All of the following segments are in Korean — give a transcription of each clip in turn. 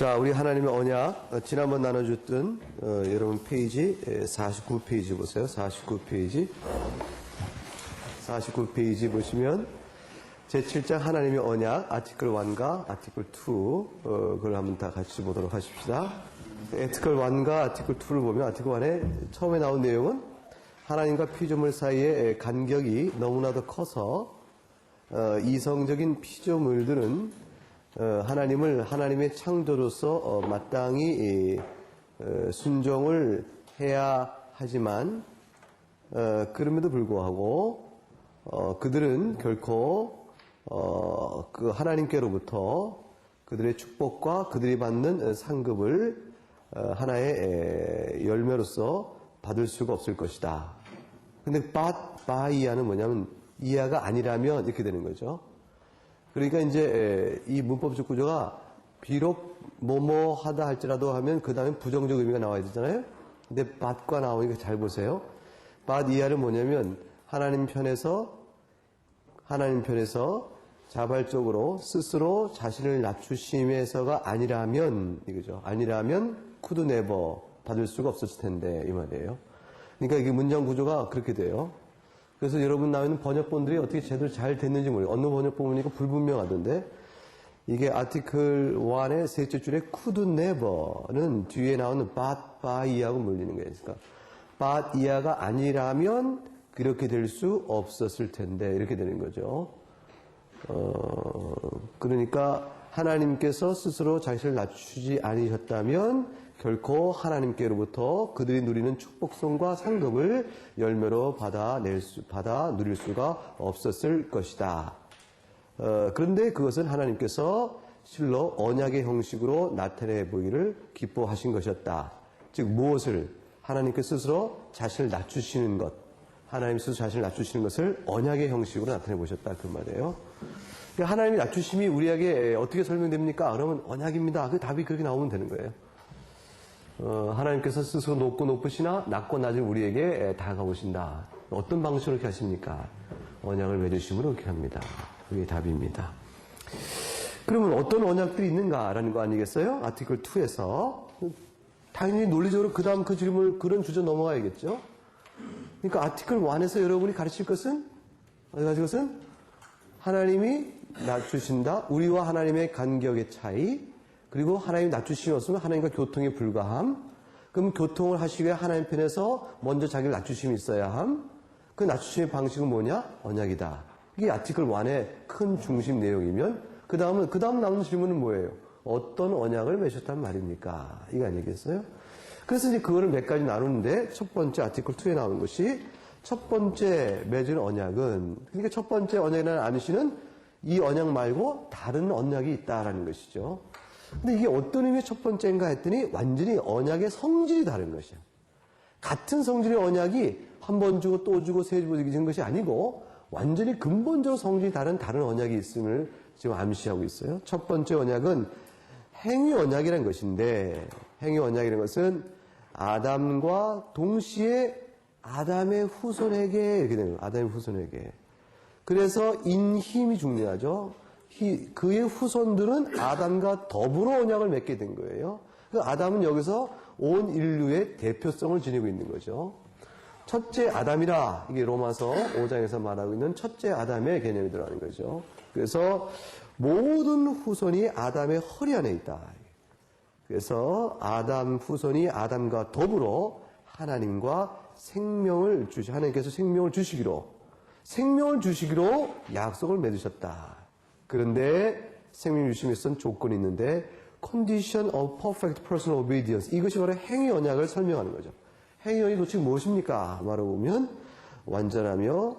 자, 우리 하나님의 언약, 지난번 나눠줬던, 여러분 페이지, 49페이지 보세요. 49페이지. 49페이지 보시면, 제7장 하나님의 언약, 아티클 1과 아티클 2, 그걸 한번 다 같이 보도록 하십시다. 아티클 1과 아티클 2를 보면, 아티클 1에 처음에 나온 내용은, 하나님과 피조물 사이의 간격이 너무나도 커서, 이성적인 피조물들은 하나님을 하나님의 창조로서 마땅히 순종을 해야 하지만 그럼에도 불구하고 그들은 결코 그 하나님께로부터 그들의 축복과 그들이 받는 상급을 하나의 열매로서 받을 수가 없을 것이다. 근데 바이야는 뭐냐면 이하가 아니라면 이렇게 되는 거죠. 그러니까 이제 이 문법적 구조가 비록 뭐뭐 하다 할지라도 하면 그 다음에 부정적 의미가 나와야 되잖아요. 근데 bat과 나오니까 잘 보세요. bat 이하는 뭐냐면 하나님 편에서 자발적으로 스스로 자신을 낮추심에서가 아니라면 이거죠. 아니라면 could never 받을 수가 없었을 텐데 이 말이에요. 그러니까 이게 문장 구조가 그렇게 돼요. 그래서 여러분 나오는 번역본들이 어떻게 제대로 잘 됐는지 모르겠어요. 어느 번역본 보니까 불분명하던데 이게 아티클 1의 셋째 줄에 could never는 뒤에 나오는 but by하고 물리는 거예요. 그러니까 but 이하가 아니라면 그렇게 될 수 없었을 텐데 이렇게 되는 거죠. 그러니까 하나님께서 스스로 자신을 낮추지 않으셨다면 결코 하나님께로부터 그들이 누리는 축복성과 상급을 열매로 받아 누릴 수가 없었을 것이다. 그런데 그것은 하나님께서 실로 언약의 형식으로 나타내 보이기를 기뻐하신 것이었다. 즉 무엇을 하나님께 스스로 자신을 낮추시는 것, 하나님 스스로 자신을 낮추시는 것을 언약의 형식으로 나타내 보셨다 그 말이에요. 그러니까 하나님의 낮추심이 우리에게 어떻게 설명됩니까? 그러면 언약입니다. 그 답이 그렇게 나오면 되는 거예요. 하나님께서 스스로 높고 높으시나 낮고 낮은 우리에게 다가오신다. 어떤 방식으로 이렇게 하십니까? 언약을 맺으심으로 그렇게 합니다. 그게 답입니다. 그러면 어떤 언약들이 있는가라는 거 아니겠어요? 아티클 2에서 당연히 논리적으로 그 다음 그 질문을 그런 주제 넘어가야겠죠? 그러니까 아티클 1에서 여러분이 가르칠 것은 하나님이 낮추신다. 우리와 하나님의 간격의 차이. 그리고 하나님이 낮추시면 없으면 하나님과 교통에 불과함. 그럼 교통을 하시기 위해 하나님 편에서 먼저 자기를 낮추심이 있어야 함. 그 낮추심의 방식은 뭐냐? 언약이다. 이게 아티클 1의 큰 중심 내용이면 그 다음 남는 질문은 뭐예요? 어떤 언약을 맺으셨단 말입니까? 이거 아니겠어요? 그래서 이제 그거를 몇 가지 나누는데 첫 번째 아티클 2에 나오는 것이 첫 번째 맺은 언약은 그러니까 첫 번째 언약이라는 암시는 이 언약 말고 다른 언약이 있다라는 것이죠. 근데 이게 어떤 의미의 첫 번째인가 했더니 완전히 언약의 성질이 다른 것이야. 같은 성질의 언약이 한 번 주고 또 주고 세 번 주는 것이 아니고 완전히 근본적으로 성질이 다른 언약이 있음을 지금 암시하고 있어요. 첫 번째 언약은 행위 언약이라는 것인데 행위 언약이라는 것은 아담과 동시에 아담의 후손에게 이렇게 되는 거예요. 아담의 후손에게. 그래서 인힘이 중요하죠. 그의 후손들은 아담과 더불어 언약을 맺게 된 거예요. 아담은 여기서 온 인류의 대표성을 지니고 있는 거죠. 첫째 아담이라 이게 로마서 5장에서 말하고 있는 첫째 아담의 개념이 들어가는 거죠. 그래서 모든 후손이 아담의 허리 안에 있다. 그래서 아담 후손이 아담과 더불어 하나님께서 생명을 주시기로 약속을 맺으셨다. 그런데 생명 주심에 있어서 조건이 있는데 condition of perfect personal obedience 이것이 바로 행위 언약을 설명하는 거죠. 행위 언약이 도대체 무엇입니까? 말해보면 완전하며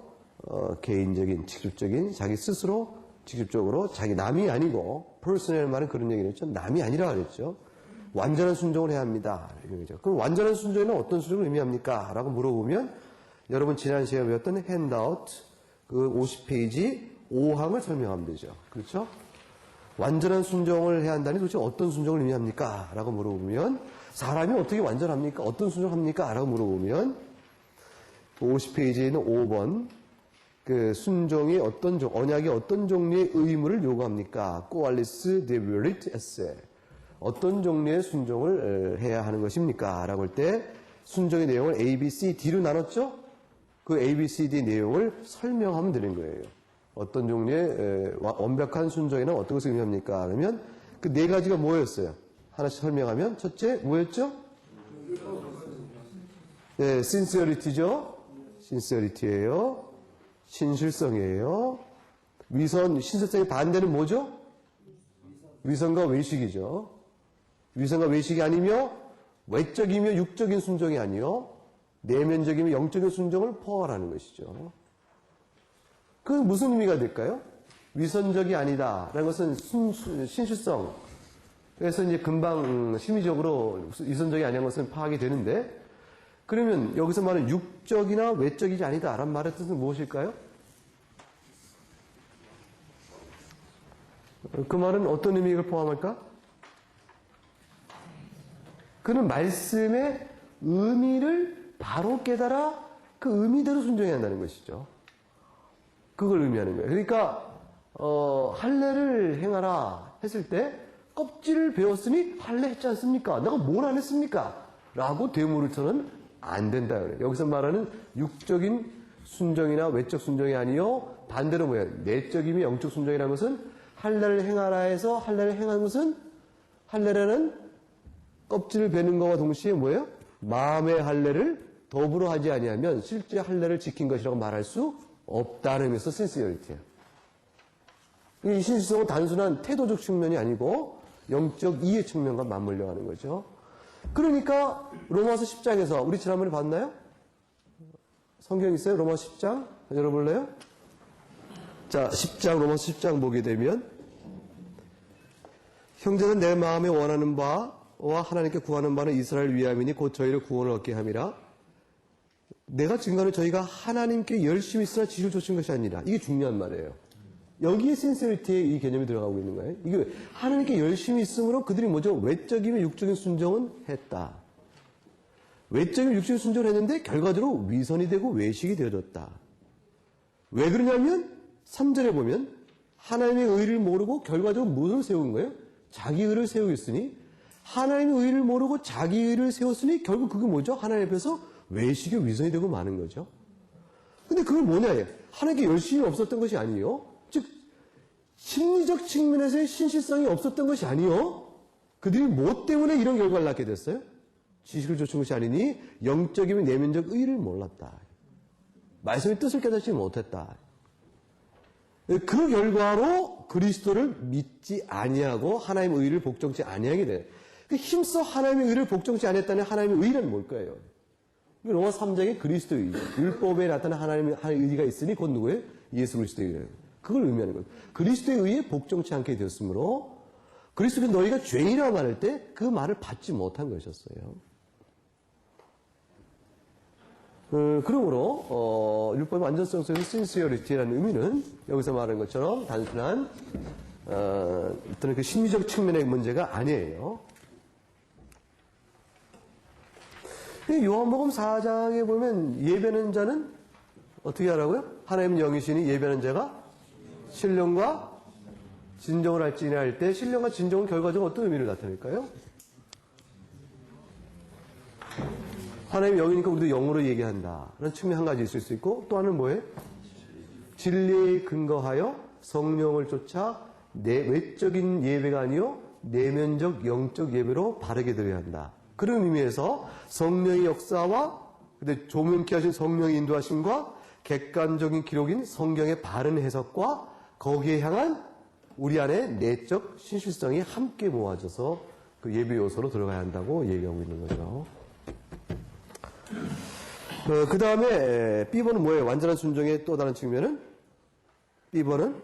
개인적인 직접적인 자기 스스로 직접적으로 자기 남이 아니고 personal 말은 그런 얘기를 했죠. 남이 아니라 그랬죠. 완전한 순종을 해야 합니다. 이런 거죠. 그럼 완전한 순종에는 어떤 순종을 의미합니까? 라고 물어보면 여러분 지난 시간에 배웠던 핸드아웃 그 50페이지 5항을 설명하면 되죠. 그렇죠? 완전한 순종을 해야 한다니 도대체 어떤 순종을 의미합니까? 라고 물어보면 사람이 어떻게 완전합니까? 어떤 순종을 합니까? 라고 물어보면 50페이지에 있는 5번 그 순종이 언약이 어떤 종류의 의무를 요구합니까? 꼬알리스 데비릿 에세 어떤 종류의 순종을 해야 하는 것입니까? 라고 할 때 순종의 내용을 A, B, C, D로 나눴죠? 그 A, B, C, D 내용을 설명하면 되는 거예요. 어떤 종류의 완벽한 순종이나 어떤 것을 의미합니까? 그러면 그 네 가지가 뭐였어요? 하나씩 설명하면 첫째 뭐였죠? 네, sincerity죠. sincerity예요. 신실성이에요. 신실성의 반대는 뭐죠? 위선과 외식이죠. 위선과 외식이 아니며 외적이며 육적인 순종이 아니요 내면적이며 영적인 순종을 포괄하는 것이죠. 그 무슨 의미가 될까요? 위선적이 아니다라는 것은 신실성. 그래서 이제 금방 심리적으로 위선적이 아닌 것은 파악이 되는데, 그러면 여기서 말하는 육적이나 외적이지 아니다라는 말의 뜻은 무엇일까요? 그 말은 어떤 의미를 포함할까? 그는 말씀의 의미를 바로 깨달아 그 의미대로 순종해야 한다는 것이죠. 그걸 의미하는 거예요. 그러니까 할례를 행하라 했을 때 껍질을 베었으니 할례 했지 않습니까? 내가 뭘 안 했습니까? 라고 되물을 쳐는 안 된다. 그래요. 여기서 말하는 육적인 순종이나 외적 순종이 아니요 반대로 뭐예요? 내적이며 영적 순종이라는 것은 할례를 행하라 해서 할례를 행한 것은 할례라는 껍질을 베는 것과 동시에 뭐예요? 마음의 할례를 더불어 하지 아니하면 실제 할례를 지킨 것이라고 말할 수 없다는 의미에서 신시어리티예요. 이 신실성은 단순한 태도적 측면이 아니고 영적 이해 측면과 맞물려 가는 거죠. 그러니까 로마서 10장에서 우리 지난번에 봤나요? 성경 있어요? 로마서 10장? 열어볼래요? 자, 10장, 로마서 10장 보게 되면 형제는 내 마음에 원하는 바와 하나님께 구하는 바는 이스라엘 위함이니 곧 저희를 구원을 얻게 함이라. 내가 증거는 저희가 하나님께 열심히 있으나 지식을 좇은 것이 아니라. 이게 중요한 말이에요. 여기에 신세리티의 이 개념이 들어가고 있는 거예요. 이게 하나님께 열심히 있으므로 그들이 뭐죠? 외적이며 육적인 순종은 했다. 외적이며 육적인 순종을 했는데 결과적으로 위선이 되고 외식이 되어졌다. 왜 그러냐면 3절에 보면 하나님의 의를 모르고 결과적으로 무엇을 세운 거예요? 자기 의를 세우겠으니 하나님의 의를 모르고 자기 의를 세웠으니 결국 그게 뭐죠? 하나님 앞에서 외식의 위선이 되고 마는 거죠. 근데 그걸 뭐냐? 하나님께 열심히 없었던 것이 아니에요. 즉 심리적 측면에서의 신실성이 없었던 것이 아니요. 그들이 뭐 때문에 이런 결과를 낳게 됐어요? 지식을 좇은 것이 아니니 영적이면 내면적 의를 몰랐다. 말씀의 뜻을 깨닫지 못했다. 그 결과로 그리스도를 믿지 아니하고 하나님의 의를 복종치 아니하게 돼. 힘써 하나님의 의를 복종치 아니했다는 하나님의 의는 뭘까요? 로마 3장에 그리스도의 의, 율법에 나타난 하나님의 의가 있으니 곧 누구예요? 예수 그리스도의 의예요. 그걸 의미하는 거예요. 그리스도의 의에 복종치 않게 되었으므로 그리스도는 너희가 죄인이라고 말할 때 그 말을 받지 못한 것이었어요. 그러므로 율법의 완전성 속에서 신시어리티라는 의미는 여기서 말하는 것처럼 단순한 어떤 그 심리적 측면의 문제가 아니에요. 요한복음 4장에 보면 예배하는 자는 어떻게 하라고요? 하나님 영이시니 예배하는 자가 신령과 진정을 할지니 할 때 신령과 진정은 결과적으로 어떤 의미를 나타낼까요? 하나님의 영이니까 우리도 영으로 얘기한다. 라는 측면 한 가지 있을 수 있고 또 하나는 뭐예요? 진리에 근거하여 성령을 쫓아 외적인 예배가 아니요 내면적 영적 예배로 바르게 드려야 한다. 그런 의미에서 성령의 역사와 조명케 하신 성령의 인도하심과 객관적인 기록인 성경의 바른 해석과 거기에 향한 우리 안에 내적 신실성이 함께 모아져서 그 예배 요소로 들어가야 한다고 얘기하고 있는 거죠. 그 다음에 B번은 뭐예요? 완전한 순종의 또 다른 측면은? B번은?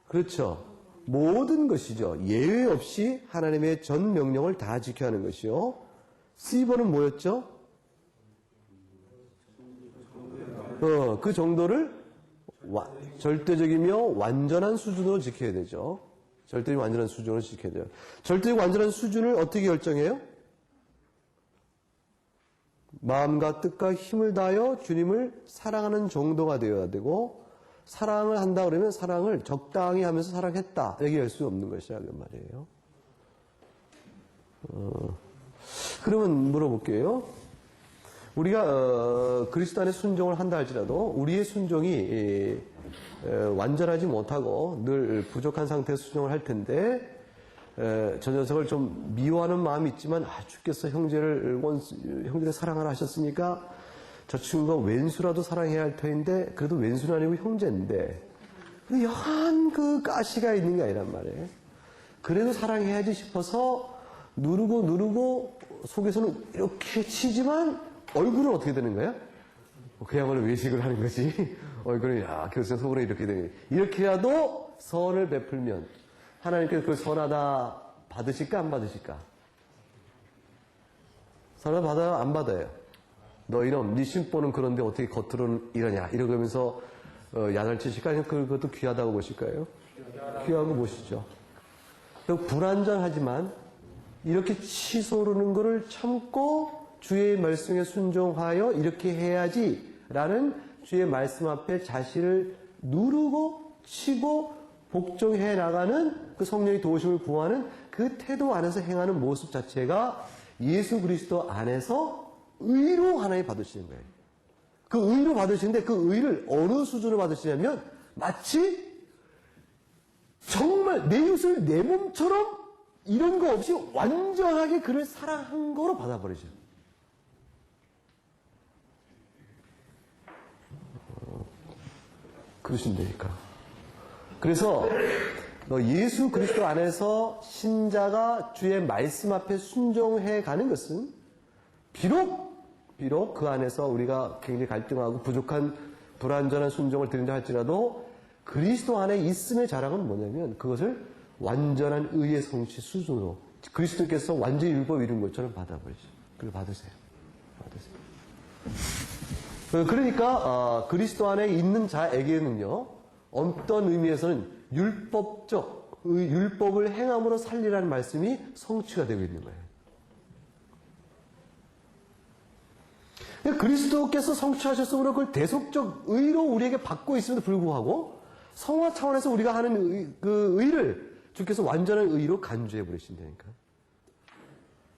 그렇죠. 모든 것이죠. 예외 없이 하나님의 전 명령을 다 지켜야 하는 것이요. C번은 뭐였죠? 그 정도를 절대적이며 완전한 수준으로 지켜야 되죠. 절대적이고 완전한 수준으로 지켜야 돼요. 절대적이고 완전한 수준을 어떻게 결정해요? 마음과 뜻과 힘을 다하여 주님을 사랑하는 정도가 되어야 되고 사랑을 한다 그러면 사랑을 적당히 하면서 사랑했다 얘기할 수 없는 것이야 그 말이에요. 그러면 물어볼게요. 우리가 그리스도 안에 순종을 한다 할지라도 우리의 순종이 완전하지 못하고 늘 부족한 상태에서 순종을 할 텐데 저 녀석을 좀 미워하는 마음이 있지만 주께서 형제를 사랑하라 하셨으니까 저 친구가 왼수라도 사랑해야 할 터인데 그래도 왼수는 아니고 형제인데 여한 그 가시가 있는 게 아니란 말이에요. 그래도 사랑해야지 싶어서 누르고 속에서는 이렇게 치지만 얼굴은 어떻게 되는 거야? 그야말로 외식을 하는 거지. 얼굴은 교수님 속으로 이렇게 되는 거야. 이렇게라도 선을 베풀면 하나님께서 그걸 선하다 받으실까 안 받으실까? 선하다 받아요 안 받아요? 너 이놈 네 심보는 그런데 어떻게 겉으로는 이러냐 이러면서 야단을 치실까? 아니면 그것도 귀하다고 보실까요? 귀하고 보시죠. 불완전하지만 이렇게 치솟는 것을 참고 주의 말씀에 순종하여 이렇게 해야지라는 주의 말씀 앞에 자신을 누르고 치고 복종해 나가는 그 성령의 도우심을 구하는 그 태도 안에서 행하는 모습 자체가 예수 그리스도 안에서 의로 하나님 받으시는 거예요. 그 의로 받으시는데 그 의를 어느 수준으로 받으시냐면 마치 정말 내 이웃을 내 몸처럼 이런 거 없이 완전하게 그를 사랑한 거로 받아버리죠. 그러신다니까. 그래서 예수 그리스도 안에서 신자가 주의 말씀 앞에 순종해 가는 것은 비록 그 안에서 우리가 굉장히 갈등하고 부족한 불완전한 순종을 드린다 할지라도 그리스도 안에 있음의 자랑은 뭐냐면 그것을 완전한 의의 성취 수준으로 그리스도께서 완전히 율법 이룬 것처럼 받아버리죠. 그걸 받으세요. 그러니까 그리스도 안에 있는 자에게는요 어떤 의미에서는 율법을 행함으로 살리라는 말씀이 성취가 되고 있는 거예요. 그리스도께서 성취하셨으므로 그걸 대속적 의로 우리에게 받고 있음에도 불구하고 성화 차원에서 우리가 하는 그 의를 주께서 완전한 의로 간주해 버리신다니까.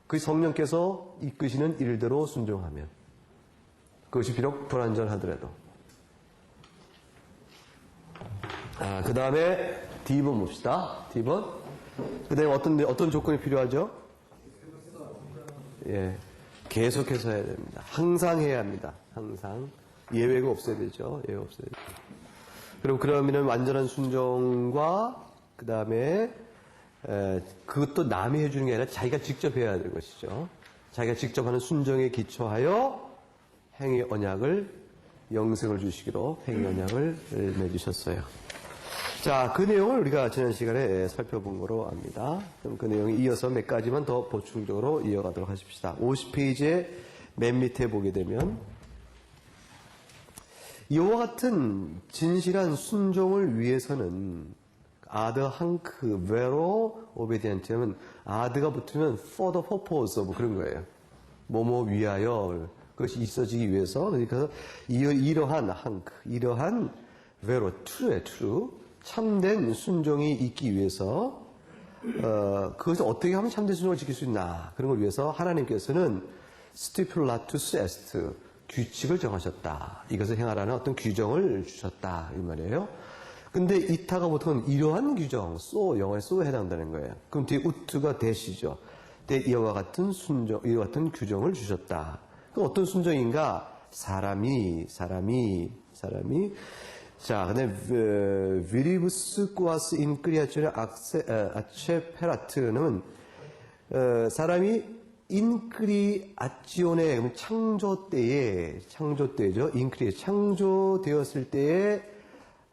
그 성령께서 이끄시는 일대로 순종하면 그것이 비록 불완전하더라도. 그 다음에 D번 봅시다. D번. 그 다음에 어떤 조건이 필요하죠? 예. 계속해서 해야 됩니다. 항상 해야 합니다. 항상. 예외가 없어야 되죠. 예외가 없어야 되죠. 그러면 완전한 순종과 그 다음에 그것도 남이 해주는 게 아니라 자기가 직접 해야 될 것이죠. 자기가 직접 하는 순종에 기초하여 행위 언약을 영생을 주시기로 행위 언약을 맺으셨어요. 자, 그 내용을 우리가 지난 시간에 살펴본 거로 압니다. 그럼 그 내용이 이어서 몇 가지만 더 보충적으로 이어가도록 하십시다. 50페이지에 맨 밑에 보게 되면 이와 같은 진실한 순종을 위해서는 아드 항크 베로 오베디언트는 아드가 붙으면 for the purpose of 그런 거예요. 뭐뭐 위하여 그것이 있어지기 위해서 그러니까 이러한 항크 이러한 베로 true 참된 순종이 있기 위해서 그것을 어떻게 하면 참된 순종을 지킬 수 있나 그런 걸 위해서 하나님께서는 stipulatus est 규칙을 정하셨다. 이것을 행하라는 어떤 규정을 주셨다 이 말이에요. 근데 이타가 보통은 이러한 규정, 영어의 so에 해당되는 거예요. 그럼 뒤에 우트가 대시죠. 이와 같은 순종, 이와 같은 규정을 주셨다. 그 어떤 순종인가? 사람이. 자, 근데 viridibus quas in creature acceperat는 사람이 인크리아치온의 창조 때죠. 창조되었을 때에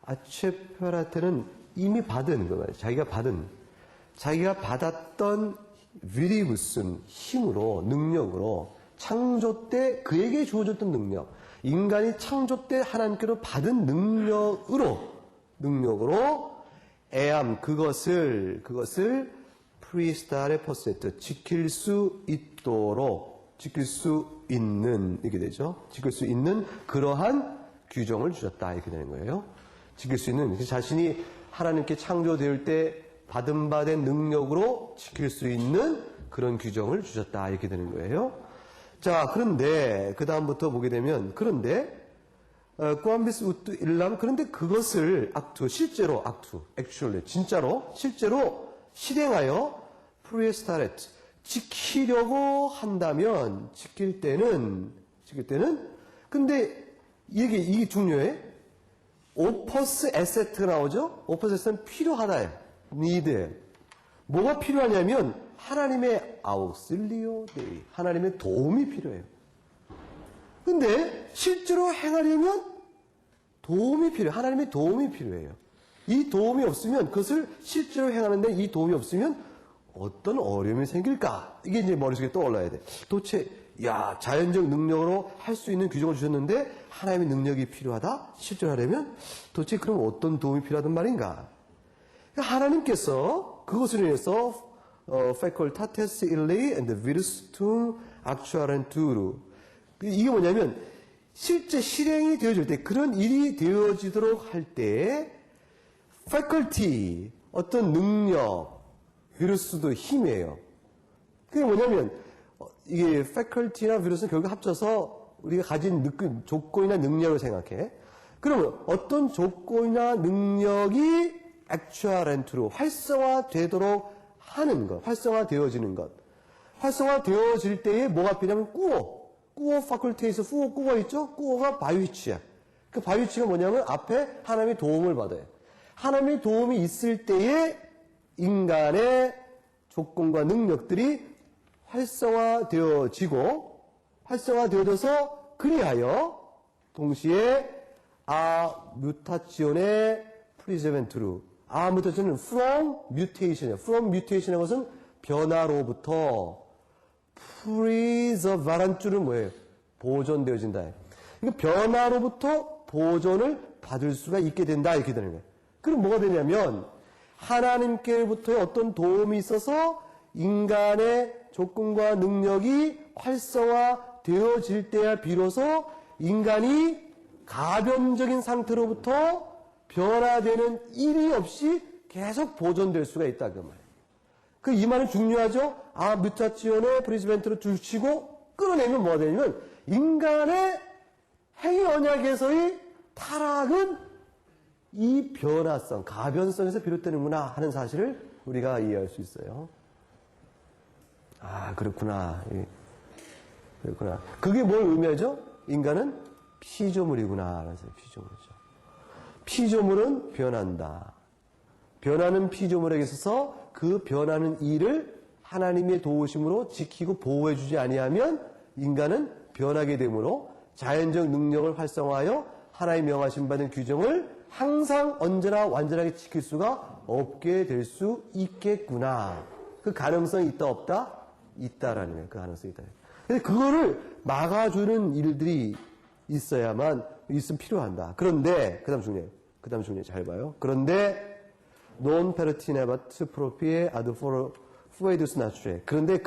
아체페라테는 이미 받은 거예요. 자기가 받았던 viridibus 힘으로 능력으로 창조 때 그에게 주어졌던 능력, 인간이 창조 때 하나님께로 받은 능력으로 애암 그것을 프리스타레 퍼세트 지킬 수 있는 이렇게 되죠. 지킬 수 있는 그러한 규정을 주셨다 이렇게 되는 거예요. 지킬 수 있는 자신이 하나님께 창조될 때 받은 바 된 능력으로 지킬 수 있는 그런 규정을 주셨다. 이렇게 되는 거예요. 자, 그런데, 그 다음부터 보게 되면, 그런데, 꾸암비스 우뚜 일람, 그런데 그것을 실제로 actually, 실제로 실행하여 프리에스타레트, 지키려고 한다면, 지킬 때는, 근데 이게 중요해. 오퍼스 에세트가 나오죠? 오퍼스 에세트는 필요하다예요. need예요. 뭐가 필요하냐면, 하나님의 아우실리오 데이, 하나님의 도움이 필요해요. 근데 실제로 행하려면 도움이 필요해요. 하나님의 도움이 필요해요. 이 도움이 없으면, 그것을 실제로 행하는데 이 도움이 없으면 어떤 어려움이 생길까? 이게 이제 머릿속에 떠올라야 돼. 도대체, 자연적 능력으로 할 수 있는 규정을 주셨는데 하나님의 능력이 필요하다? 실제로 하려면 도대체 그럼 어떤 도움이 필요하단 말인가? 하나님께서 그것을 인해서 facultates illi and virtus actuarentur. 이게 뭐냐면 실제 실행이 되어질 때, 그런 일이 되어지도록 할 때 faculty, 어떤 능력, viru스도 힘이에요. 그게 뭐냐면 이게 faculty나 virus는 결국 합쳐서 우리가 가진 조건이나 능력을 생각해. 그러면 어떤 조건이나 능력이 actuarentur, 활성화되도록 하는 것, 활성화되어지는 것. 활성화되어질 때에 뭐가 필요하면 꾸어 파cul테에서 꾸어가 있죠? 꾸어가 바위치야. 그 바위치가 뭐냐면 앞에 하나님의 도움을 받아요. 하나님의 도움이 있을 때에 인간의 조건과 능력들이 활성화되어져서 그리하여 동시에 뮤타치온의 프리제벤트루, 뮤타치온은 from mutation이에요. from mutation의 것은 변화로부터, preserve란 줄은 뭐예요? 보존되어진다. 그러니까 변화로부터 보존을 받을 수가 있게 된다. 이렇게 되는 거예요. 그럼 뭐가 되냐면 하나님께로부터의 어떤 도움이 있어서 인간의 조건과 능력이 활성화되어질 때야 비로소 인간이 가변적인 상태로부터 변화되는 일이 없이 계속 보존될 수가 있다. 그 말이에요. 이 말은 중요하죠? 뮤타치온의 프리즈멘트로 줄치고 끌어내면 뭐가 되냐면 인간의 행위 언약에서의 타락은 이 변화성, 가변성에서 비롯되는구나 하는 사실을 우리가 이해할 수 있어요. 그렇구나. 그게 뭘 의미하죠? 인간은 피조물이구나. 그래서 피조물이죠. 피조물은 변한다. 변하는 피조물에게 있어서 그 변하는 일을 하나님의 도우심으로 지키고 보호해주지 아니하면 인간은 변하게 되므로 자연적 능력을 활성화하여 하나의 명하신 받은 규정을 항상 언제나 완전하게 지킬 수가 없게 될 수 있겠구나. 그 가능성이 있다 없다? 있다라는 거예요. 그 가능성이 있다. 근데 그거를 막아주는 일들이 있으면 필요한다. 그런데 그 다음 중요해요. 잘 봐요. 그런데 non pertinebat proprie ad fuedus naturae. 그런데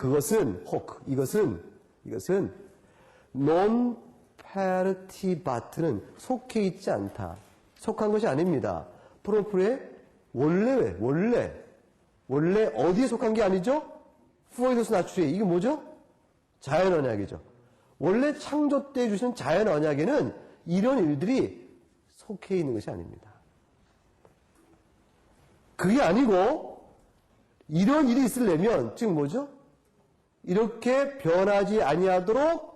이것은 non pertibat는 속해 있지 않다. 속한 것이 아닙니다. proprie 원래 어디에 속한 게 아니죠? fuedus naturae. 이게 뭐죠? 자연 언약이죠. 원래 창조 때 주신 자연 언약에는 이런 일들이 속해 있는 것이 아닙니다. 그게 아니고 이런 일이 있으려면 즉 뭐죠? 이렇게 변하지 아니하도록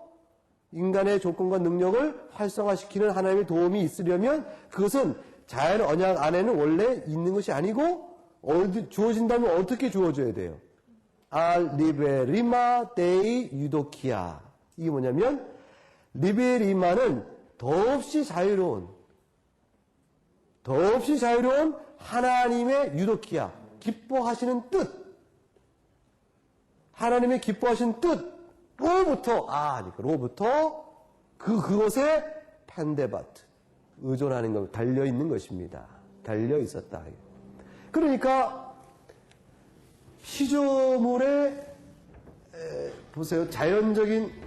인간의 조건과 능력을 활성화시키는 하나님의 도움이 있으려면 그것은 자연 언약 안에는 원래 있는 것이 아니고 주어진다면 어떻게 주어져야 돼요? 리베리마 데이 유도키아. 이게 뭐냐면 리베리마는 더없이 자유로운 하나님의 유도키아, 기뻐하시는 뜻. 하나님의 기뻐하시는 뜻로부터 그것에 펜데바트, 의존하는 것, 달려 있는 것입니다. 달려 있었다. 그러니까 피조물의 보세요. 자연적인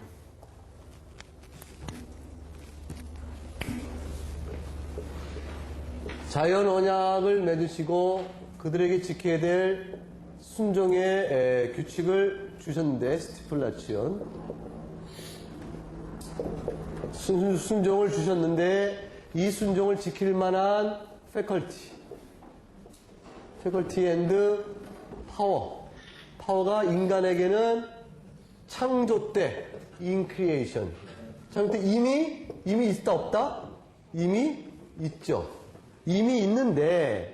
자연 언약을 맺으시고 그들에게 지켜야 될 순종의 규칙을 주셨는데, 스티플라치온. 순종을 주셨는데, 이 순종을 지킬 만한 패컬티 앤드 파워가 인간에게는 창조 때, in creation. 창조 때 이미 있다, 없다? 이미 있죠. 이미 있는데,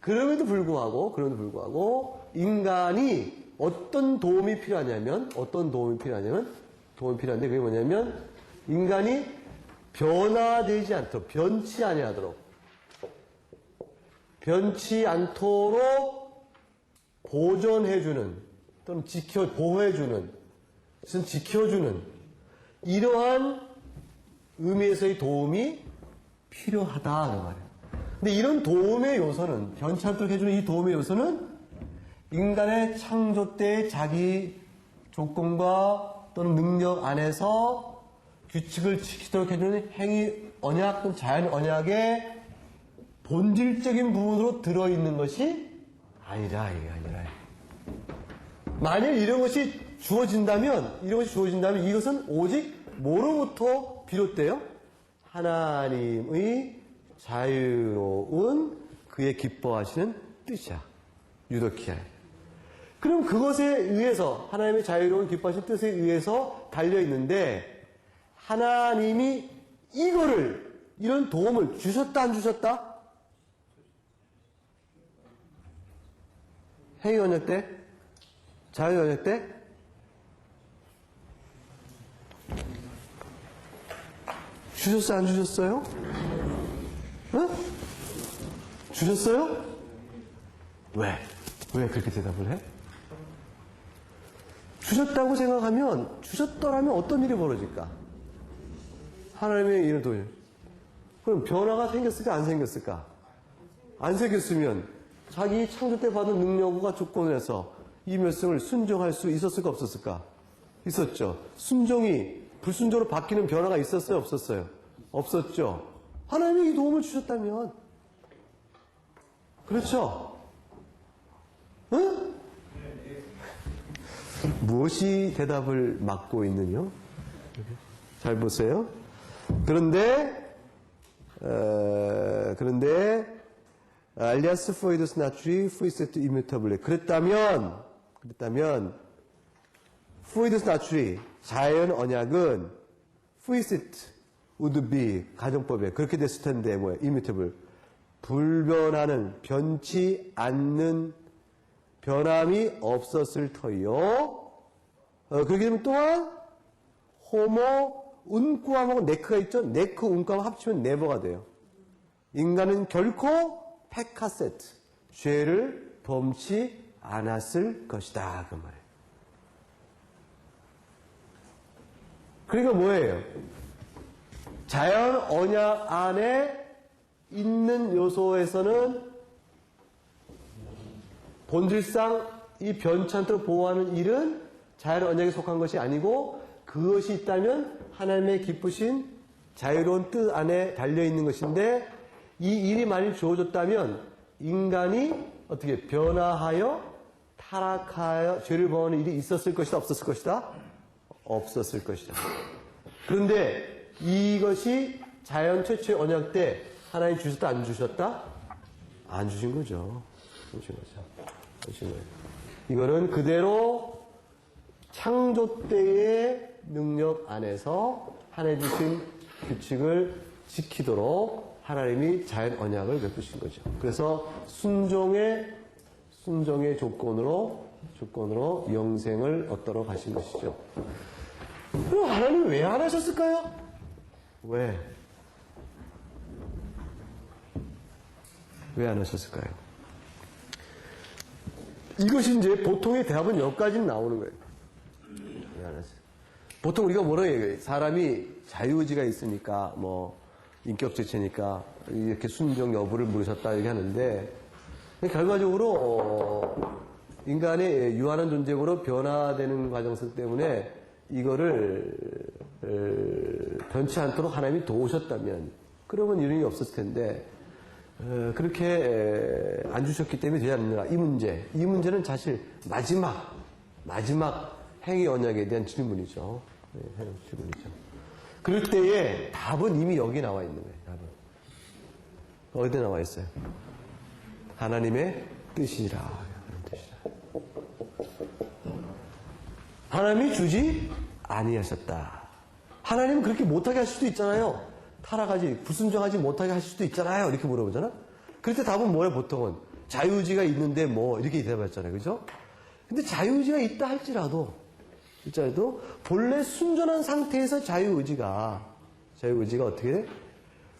그럼에도 불구하고, 인간이 어떤 도움이 필요한데, 그게 뭐냐면, 인간이 변화되지 않도록, 변치 않도록 보존해주는, 또는 보호해주는, 지켜주는, 이러한 의미에서의 도움이 필요하다, 그 말이에요. 근데 이런 도움의 요소는, 변치 않도록 해주는 이 도움의 요소는 인간의 창조 때의 자기 조건과 또는 능력 안에서 규칙을 지키도록 해주는 행위 언약 또는 자연 언약의 본질적인 부분으로 들어있는 것이 아니라, 이게 아니라. 만일 이런 것이 주어진다면 이것은 오직 뭐로부터 비롯돼요? 하나님의 자유로운 그의 기뻐하시는 뜻이야. 유도키야. 그럼 그것에 의해서, 하나님의 자유로운 기뻐하시는 뜻에 의해서 달려있는데, 하나님이 이런 도움을 주셨다, 안 주셨다? 행위 언약 때? 자유 언약 때? 주셨어요, 안 주셨어요? 응? 주셨어요? 왜 그렇게 대답을 해? 주셨다고 생각하면, 주셨더라면 어떤 일이 벌어질까? 하나님의 이런 도움. 그럼 변화가 생겼을까, 안 생겼을까? 안 생겼으면 자기 창조 때 받은 능력과 조건에서 이 말씀을 순종할 수 있었을까, 없었을까? 있었죠. 순종이 불순종으로 바뀌는 변화가 있었어요, 없었어요? 없었죠. 하나님이 이 도움을 주셨다면. 그렇죠? 응? 무엇이 대답을 막고 있느냐? 잘 보세요. 그런데 alias foedus naturae fuisit immutable. 그랬다면 foedus naturae 자연 언약은 fuisit would be 가정법에 그렇게 됐을 텐데 뭐야? immutable 불변하는 변치 않는 변함이 없었을 터이요. 그렇게 되면 또한 호모 운꾸함하고 네크가 있죠. 네크 운꾸함 합치면 네버가 돼요. 인간은 결코 페카세트 죄를 범치 않았을 것이다 그 말이에요. 그러니까 뭐예요? 자연 언약 안에 있는 요소에서는 본질상 이 변치 않도록 보호하는 일은 자연 언약에 속한 것이 아니고 그것이 있다면 하나님의 기쁘신 자유로운 뜻 안에 달려있는 것인데 이 일이 만일 주어졌다면 인간이 어떻게 변화하여 타락하여 죄를 범하는 일이 있었을 것이다 없었을 것이다? 없었을 것이다. 그런데 이것이 자연 최초의 언약 때 하나님 주셨다 안 주셨다? 안 주신 거죠. 주신 거예요. 이거는 그대로 창조 때의 능력 안에서 하나님 주신 규칙을 지키도록 하나님이 자연 언약을 베푸신 거죠. 그래서 순종의 조건으로 영생을 얻도록 하신 것이죠. 그럼 하나님 왜 안 하셨을까요? 왜 안 하셨을까요? 이것이 이제 보통의 대답은 여기까지 나오는 거예요. 왜 안 하셨어요? 보통 우리가 뭐라고 얘기해요? 사람이 자유의지가 있으니까 뭐 인격체체니까 이렇게 순종 여부를 물으셨다 얘기하는데 결과적으로 인간의 유한한 존재로 변화되는 과정성 때문에 이거를 변치 않도록 하나님이 도우셨다면 그러면 이런 일이 없었을 텐데 그렇게 안 주셨기 때문에 되지 않느냐. 이 문제는 사실 마지막 행위 언약에 대한 질문이죠. 네, 질문이죠. 그럴 때에 답은 이미 여기 나와 있는 거예요. 답은. 어디에 나와 있어요? 하나님의 뜻이라. 하나님이 주지 아니하셨다. 하나님은 그렇게 못하게 할 수도 있잖아요. 타락하지, 불순종하지 못하게 할 수도 있잖아요. 이렇게 물어보잖아. 그럴 때 답은 뭐예요, 보통은? 자유의지가 있는데 뭐, 이렇게 대답했잖아요. 그죠? 근데 자유의지가 있다 할지라도, 본래 순전한 상태에서 자유의지가 어떻게 돼?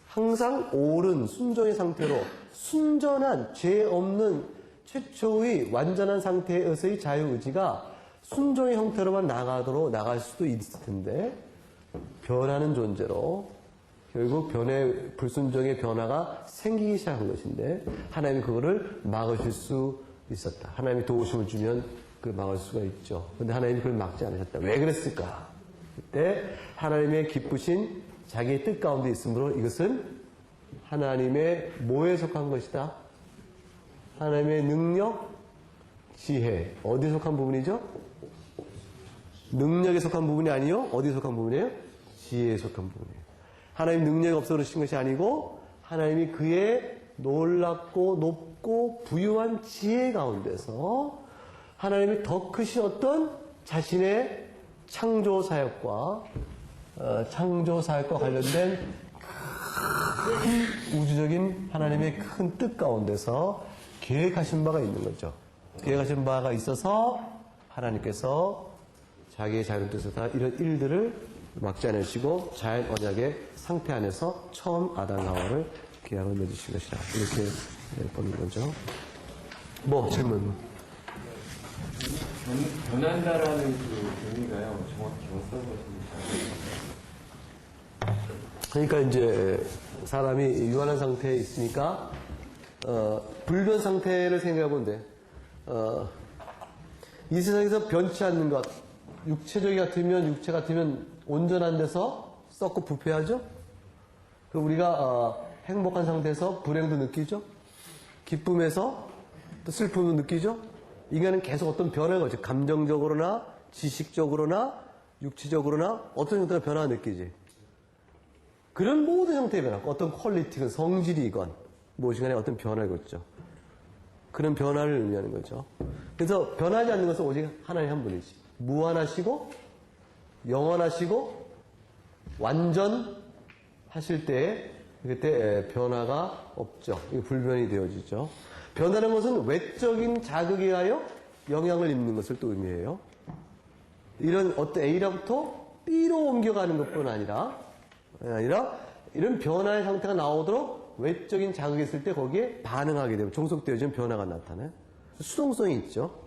항상 옳은 순종의 상태로, 순전한, 죄 없는 최초의 완전한 상태에서의 자유의지가 순종의 형태로만 나갈 수도 있을 텐데, 변하는 존재로, 결국 불순종의 변화가 생기기 시작한 것인데, 하나님이 그거를 막으실 수 있었다. 하나님이 도우심을 주면 그걸 막을 수가 있죠. 근데 하나님이 그걸 막지 않으셨다. 왜 그랬을까? 그때 하나님의 기쁘신 자기의 뜻 가운데 있으므로 이것은 하나님의 뭐에 속한 것이다? 하나님의 능력, 지혜. 어디에 속한 부분이죠? 능력에 속한 부분이 아니요? 어디에 속한 부분이에요? 지혜에 속한 부분이에요. 하나님 능력이 없어 그러신 것이 아니고 하나님이 그의 놀랍고 높고 부유한 지혜 가운데서 하나님이 더 크신 어떤 자신의 창조 사역과 관련된 큰 우주적인 하나님의 큰 뜻 가운데서 계획하신 바가 있는 거죠. 계획하신 바가 있어서 하나님께서 자기의 자유를 뜻에서 이런 일들을 막지 않으시고 자연 언약의 상태 안에서 처음 아담 하와를 계약을 맺으신 것이다. 이렇게 보는 거죠. 뭐 질문? 변한다라는 그 의미가요. 정확히 어떤 것인지. 그러니까 이제 사람이 유한한 상태에 있으니까 불변 상태를 생각해 보는데 이 세상에서 변치 않는 것, 육체 같으면 온전한 데서 썩고 부패하죠. 그럼 우리가 행복한 상태에서 불행도 느끼죠. 기쁨에서 또 슬픔도 느끼죠. 인간은 계속 어떤 변화가 오죠. 감정적으로나 지식적으로나 육체적으로나 어떤 형태의 변화가 느끼지. 그런 모든 형태의 변화, 어떤 퀄리티건 성질이건 무엇인간에 어떤 변화가 있죠. 그런 변화를 의미하는 거죠. 그래서 변하지 않는 것은 오직 하나님 한 분이지. 무한하시고 영원하시고 완전하실 때에 그때 변화가 없죠. 이게 불변이 되어지죠. 변하는 것은 외적인 자극에 의하여 영향을 입는 것을 또 의미해요. 이런 어떤 A로부터 B로 옮겨가는 것뿐 아니라 이런 변화의 상태가 나오도록 외적인 자극이 있을 때 거기에 반응하게 되고 종속되어지는 변화가 나타나요. 수동성이 있죠.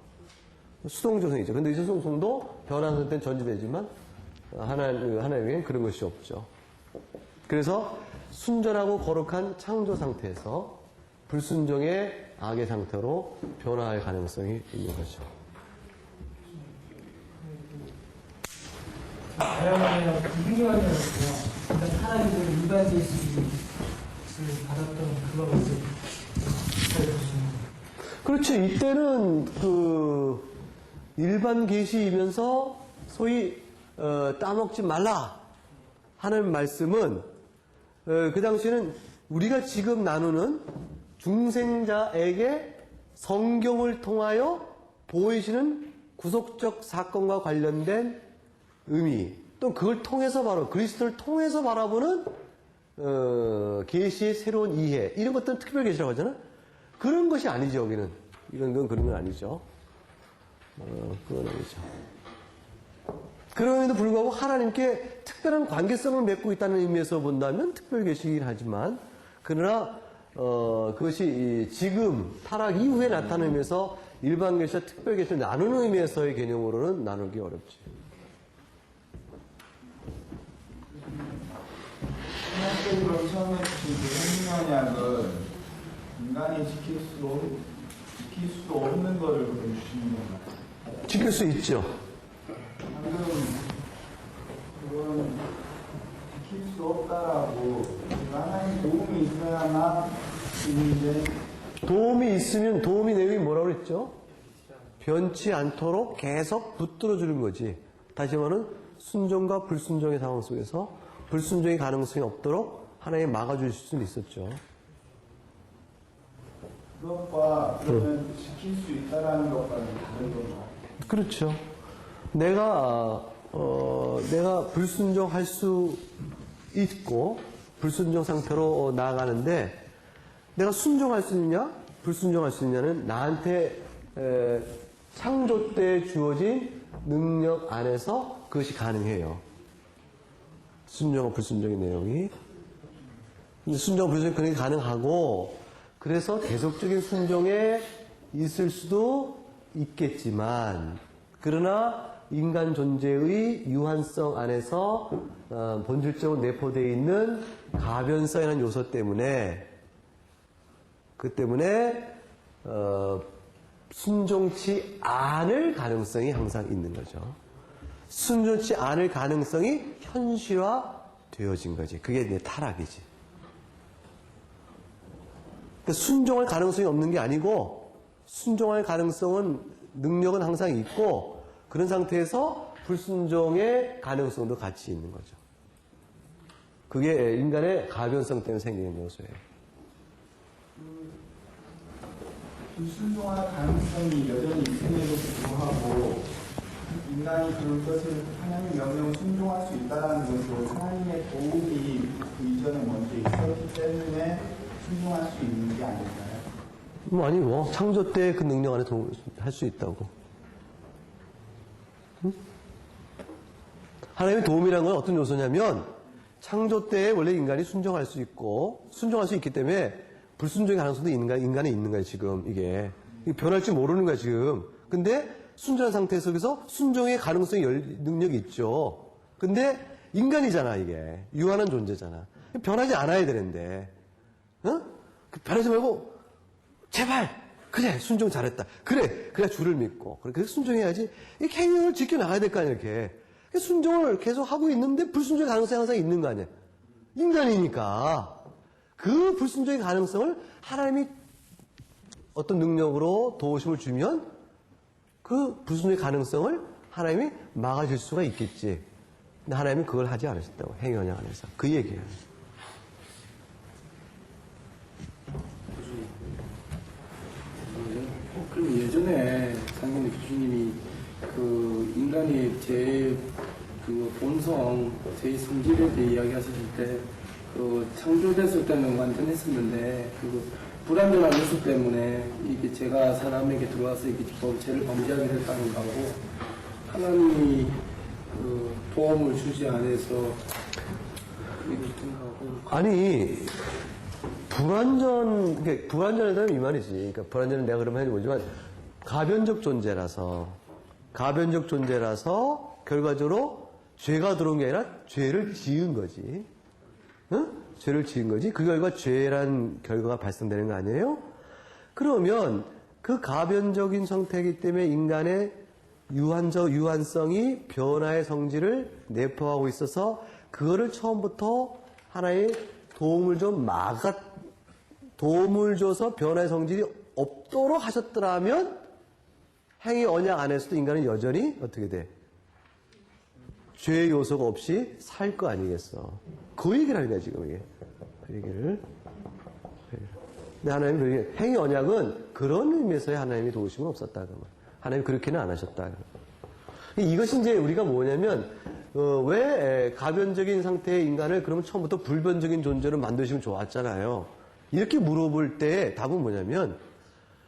수동조성이 있죠. 근데 이 수동성도 변화한 상태는 전제되지만 하나님에게는 그런 것이 없죠. 그래서 순전하고 거룩한 창조 상태에서 불순종의 악의 상태로 변화할 가능성이 있는 거죠. 다양한 행동하는 거고요. 하나님의 일반제식을 받았던 그거가 이제 그렇죠. 이때는 일반 계시이면서 소위 따먹지 말라 하는 말씀은 그 당시에는 우리가 지금 나누는 중생자에게 성경을 통하여 보이시는 구속적 사건과 관련된 의미, 또 그걸 통해서 그리스도를 통해서 바라보는 계시의 새로운 이해, 이런 것들은 특별 계시라고 하잖아요. 그런 것이 아니죠. 여기는 이런 건 그런 건 아니죠. 그건 아니죠. 그럼에도 불구하고 하나님께 특별한 관계성을 맺고 있다는 의미에서 본다면 특별 계시긴 하지만, 그러나 그것이 지금 타락 이후에 나타나는 의미에서 일반 계시와 특별 계시를 나누는 의미에서의 개념으로는 나누기 어렵지. 신학적으로 처음에 주신 그 생명약은 인간이 지킬 수도 없는 거를 주시는 건가요? 지킬 수 있죠. 방금 그건 지킬 수 없다라고 하나님 도움이 있어야만 있는데 도움이 있으면 도움이 내용이 뭐라고 그랬죠? 변치 않도록 계속 붙들어 주는 거지. 다시 말하면 순종과 불순종의 상황 속에서 불순종의 가능성이 없도록 하나님 막아주실 수는 있었죠. 그것과 그러면 지킬 수 있다라는 것과는 다른 건가요? 그렇죠. 내가 불순종할 수 있고 불순종 상태로 나아가는데 내가 순종할 수 있냐 불순종할 수 있냐는 나한테 창조 때 주어진 능력 안에서 그것이 가능해요. 순종과 불순종의 내용이. 순종과 불순종이 그렇게 가능하고 그래서 계속적인 순종에 있을 수도 있겠지만 그러나 인간 존재의 유한성 안에서 본질적으로 내포되어 있는 가변성이라는 요소 때문에 그 때문에 순종치 않을 가능성이 항상 있는 거죠. 순종치 않을 가능성이 현실화되어진 거지. 그게 내 타락이지. 그러니까 순종할 가능성이 없는 게 아니고 순종할 가능성은 능력은 항상 있고 그런 상태에서 불순종의 가능성도 같이 있는 거죠. 그게 인간의 가변성 때문에 생기는 요소예요. 불순종할 가능성이 여전히 있음에도 불구하고 인간이 그것을 하나님의 명령을 순종할 수 있다는 것은 하나님의 도움이 그 이전에 먼저 있었기 때문에 순종할 수 있는 게 아닐까요? 아니고 창조 때 그 능력 안에 할 수 있다고. 응? 하나님의 도움이라는 건 어떤 요소냐면 창조 때에 원래 인간이 순종할 수 있고 순종할 수 있기 때문에 불순종의 가능성도 인간에 있는 거예요. 지금 이게 변할지 모르는 거야 지금. 근데 순종한 상태 속에서 순종의 가능성이 능력이 있죠. 근데 인간이잖아 이게. 유한한 존재잖아. 변하지 않아야 되는데 변하지 말고 제발 그래 순종 잘했다. 그래 주를 믿고 그렇게 순종해야지. 이 계명을 지켜나가야 될 거 아니야 이렇게. 순종을 계속 하고 있는데 불순종의 가능성이 항상 있는 거 아니야. 인간이니까 그 불순종의 가능성을 하나님이 어떤 능력으로 도우심을 주면 그 불순종의 가능성을 하나님이 막아줄 수가 있겠지. 근데 하나님은 그걸 하지 않으셨다고. 행위언약 안에서. 그 얘기예요. 그럼 예전에 상경 교수님이 그 인간이 그 본성, 제 성질에 대해 이야기하셨을 때 그 창조됐을 때는 완전했었는데 그 불완전한 요소 때문에 이게 제가 사람에게 들어와서 이게 죄를 범죄하게 됐다는 거고 하나님이 그 도움을 주지 않아서 이렇게 생각하고 아니 불완전하다면 이 말이지. 그러니까 불완전은 내가 그러면 해보지만 가변적 존재라서 결과적으로 죄가 들어온 게 아니라 죄를 지은 거지. 응? 죄를 지은 거지. 그 결과 죄란 결과가 발생되는 거 아니에요? 그러면 그 가변적인 상태이기 때문에 인간의 유한성이 변화의 성질을 내포하고 있어서 그거를 처음부터 하나의 도움을 줘서 변화의 성질이 없도록 하셨더라면 행위 언약 안에서도 인간은 여전히 어떻게 돼? 죄의 요소가 없이 살 거 아니겠어. 그 얘기를 하는 거야, 지금 이게. 그 얘기를. 근데 하나님, 행위 언약은 그런 의미에서의 하나님의 도우심은 없었다. 하나님 그렇게는 안 하셨다. 이것이 이제 우리가 뭐냐면, 왜 가변적인 상태의 인간을 그러면 처음부터 불변적인 존재로 만드시면 좋았잖아요. 이렇게 물어볼 때 답은 뭐냐면,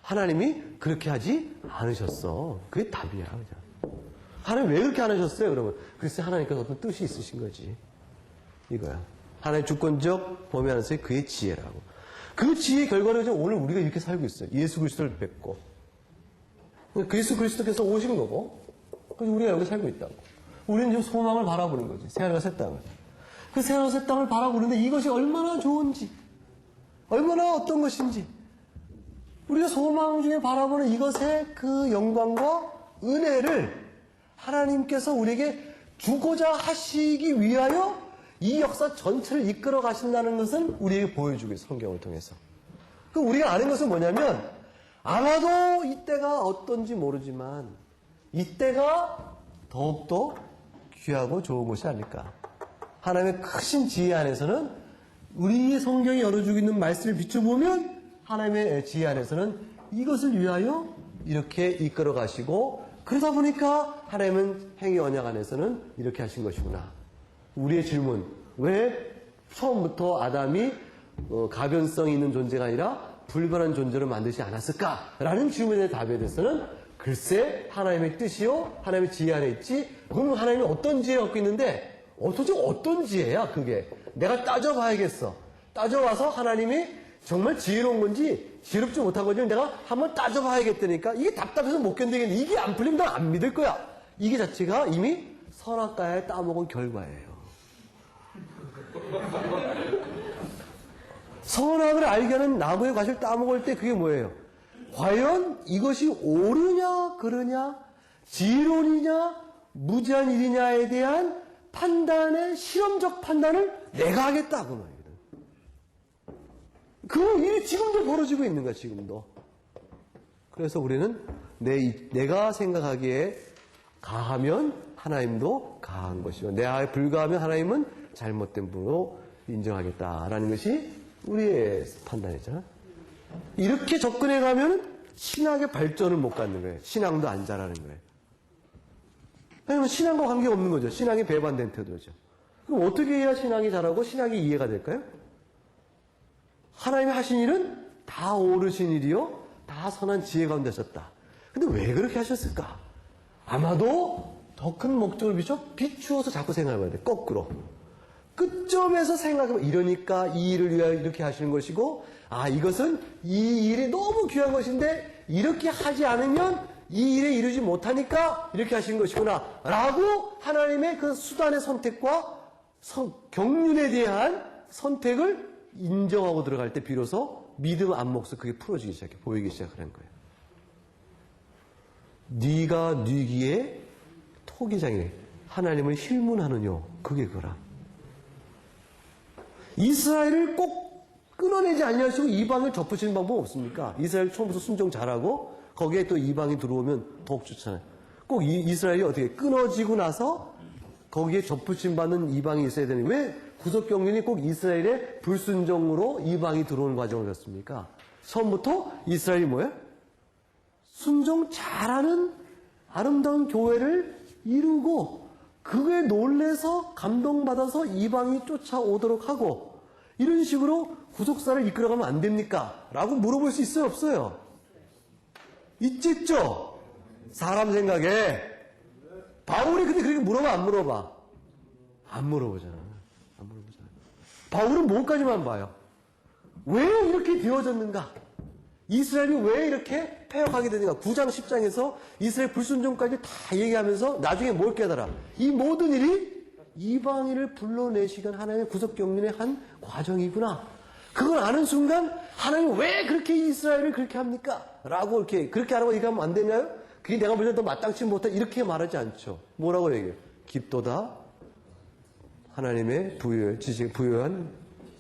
하나님이 그렇게 하지 않으셨어. 그게 답이야, 그냥. 하나님 왜 그렇게 안 하셨어요? 그러면 글쎄 하나님께서 어떤 뜻이 있으신 거지. 이거야. 하나님 주권적 범위 안에서의 그의 지혜라고. 그 지혜의 결과로 오늘 우리가 이렇게 살고 있어요. 예수 그리스도를 뵙고. 그 예수 그리스도께서 오신 거고. 그래서 우리가 여기 살고 있다고. 우리는 지금 소망을 바라보는 거지. 새하늘과 새 땅을. 그 새하늘과 새 땅을 바라보는데 이것이 얼마나 좋은지, 얼마나 어떤 것인지, 우리가 소망 중에 바라보는 이것의 그 영광과 은혜를 하나님께서 우리에게 주고자 하시기 위하여 이 역사 전체를 이끌어 가신다는 것은 우리에게 보여주고 있어요. 성경을 통해서. 그럼 우리가 아는 것은 뭐냐면 아마도 이때가 어떤지 모르지만 이때가 더욱더 귀하고 좋은 것이 아닐까. 하나님의 크신 지혜 안에서는 우리의 성경이 열어주고 있는 말씀을 비춰보면 하나님의 지혜 안에서는 이것을 위하여 이렇게 이끌어 가시고 그러다 보니까 하나님은 행위 언약 안에서는 이렇게 하신 것이구나. 우리의 질문, 왜 처음부터 아담이 가변성이 있는 존재가 아니라 불변한 존재로 만들지 않았을까라는 질문의 답에 대해서는 글쎄 하나님의 뜻이요 하나님의 지혜 안에 있지. 그럼 하나님이 어떤 지혜가 갖고 있는데 도대체 어떤 지혜야 그게. 내가 따져봐야겠어. 따져와서 하나님이 정말 지혜로운 건지 지혜롭지 못한 건지 내가 한번 따져봐야겠다니까 이게 답답해서 못 견디겠는데 이게 안 풀리면 난 안 믿을 거야. 이게 자체가 이미 선악과에 따먹은 결과예요. 선악을 알게 하는 나무의 과실을 따먹을 때 그게 뭐예요? 과연 이것이 옳으냐 그르냐 지혜로우냐 무지한 일이냐에 대한 판단의 실험적 판단을 내가 하겠다 그 말이거든. 그 일이 지금도 벌어지고 있는 거야 지금도. 그래서 우리는 내가 생각하기에 가하면 하나님도 가한 것이고 내가 불가하면 하나님은 잘못된 분으로 인정하겠다라는 것이 우리의 판단이잖아. 이렇게 접근해 가면 신학의 발전을 못 갖는 거예요. 신앙도 안 자라는 거예요. 왜냐면 신앙과 관계없는 거죠. 신앙이 배반된 태도죠. 그럼 어떻게 해야 신앙이 자라고 신앙이 이해가 될까요? 하나님이 하신 일은 다 옳으신 일이요 다 선한 지혜 가운데 하셨다. 근데 왜 그렇게 하셨을까? 아마도 더 큰 목적을 비추어서 자꾸 생각해봐야 돼. 거꾸로. 끝점에서 생각해보면 이러니까 이 일을 위하여 이렇게 하시는 것이고 이것은 이 일이 너무 귀한 것인데 이렇게 하지 않으면 이 일에 이루지 못하니까 이렇게 하시는 것이구나 라고 하나님의 그 수단의 선택과 경륜에 대한 선택을 인정하고 들어갈 때 비로소 믿음 안목에서 그게 풀어지기 시작해 보이기 시작하는 거예요. 네가 뉘기에 토기장이네. 하나님을 힐문하느뇨. 그게 그거라. 이스라엘을 꼭 끊어내지 아니하시고 이방을 덮으시는 방법 없습니까? 이스라엘 처음부터 순종 잘하고 거기에 또 이방이 들어오면 더욱 좋잖아요. 꼭 이스라엘이 어떻게 끊어지고 나서 거기에 접붙임 받는 이방이 있어야 되는 왜 구속경륜이 꼭 이스라엘의 불순종으로 이방이 들어오는 과정을 갖습니까? 처음부터 이스라엘이 뭐예요? 순종 잘하는 아름다운 교회를 이루고 그거에 놀래서 감동받아서 이방이 쫓아오도록 하고 이런 식으로 구속사를 이끌어가면 안 됩니까? 라고 물어볼 수 있어요? 없어요? 있겠죠? 사람 생각에 바울이 근데 그렇게 물어봐 안 물어봐? 안 물어보잖아. 안 물어보잖아. 바울은 뭐까지만 봐요? 왜 이렇게 되어졌는가? 이스라엘이 왜 이렇게 패역하게 되는가? 9장 10장에서 이스라엘 불순종까지 다 얘기하면서 나중에 뭘 깨달아? 이 모든 일이 이방인을 불러내시간 하나님의 구속경륜의 한 과정이구나. 그걸 아는 순간 하나님 왜 그렇게 이스라엘을 그렇게 합니까? 라고 그렇게 하라고 얘기하면 안 되나요? 그게 내가 볼 때 더 마땅치 못해 이렇게 말하지 않죠. 뭐라고 얘기해요? 깊도다 하나님의 부여한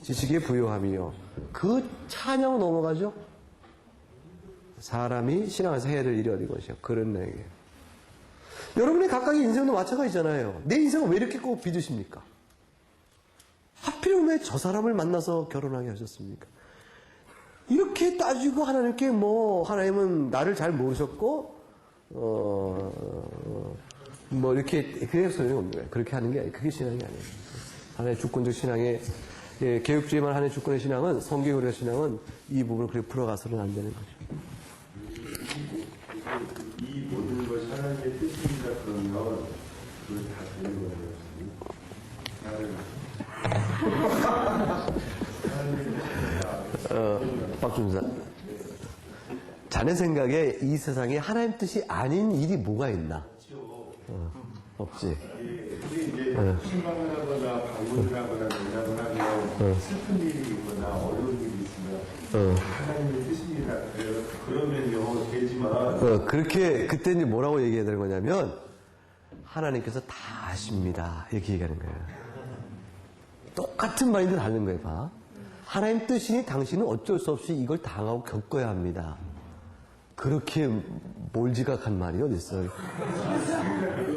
지식의 부요함이요. 그 찬양 넘어가죠. 사람이 신앙에서 해야 될 일이 어디 것이요. 그런 얘기예요. 여러분의 각각의 인생도 마찬가지잖아요. 내 인생을 왜 이렇게 꼭 빚으십니까? 하필 왜 저 사람을 만나서 결혼하게 하셨습니까? 이렇게 따지고 하나님께 하나님은 나를 잘 모르셨고 이렇게 그게 소용이 없는 거예요. 그렇게 하는 게 아니에요. 그게 신앙이 아니에요. 하나의 주권적 신앙의 개혁주의만 하는 주권의 신앙은 성경의 우리가 신앙은 이 부분을 그렇게 풀어가서는 안 되는 거죠. 이 모든 것이 하나님의 뜻입니다. 그러면 그걸 다 되는 거예요. 박준사. 자네 생각에 이 세상에 하나님 뜻이 아닌 일이 뭐가 있나? 없지. 그게 이제 신방을 하거나 방문을 하거나 대답을 하면 슬픈 일이 있거나 어려운 일이 있으면 하나님의 뜻입니다. 그러면요 되지만 그렇게 그때 이제 뭐라고 얘기해야 되는 거냐면 하나님께서 다 아십니다. 이렇게 얘기하는 거예요. 똑같은 말인데 다른 거예요. 봐. 하나님 뜻이니 당신은 어쩔 수 없이 이걸 당하고 겪어야 합니다. 그렇게 몰지각한 말이 어디 있어요?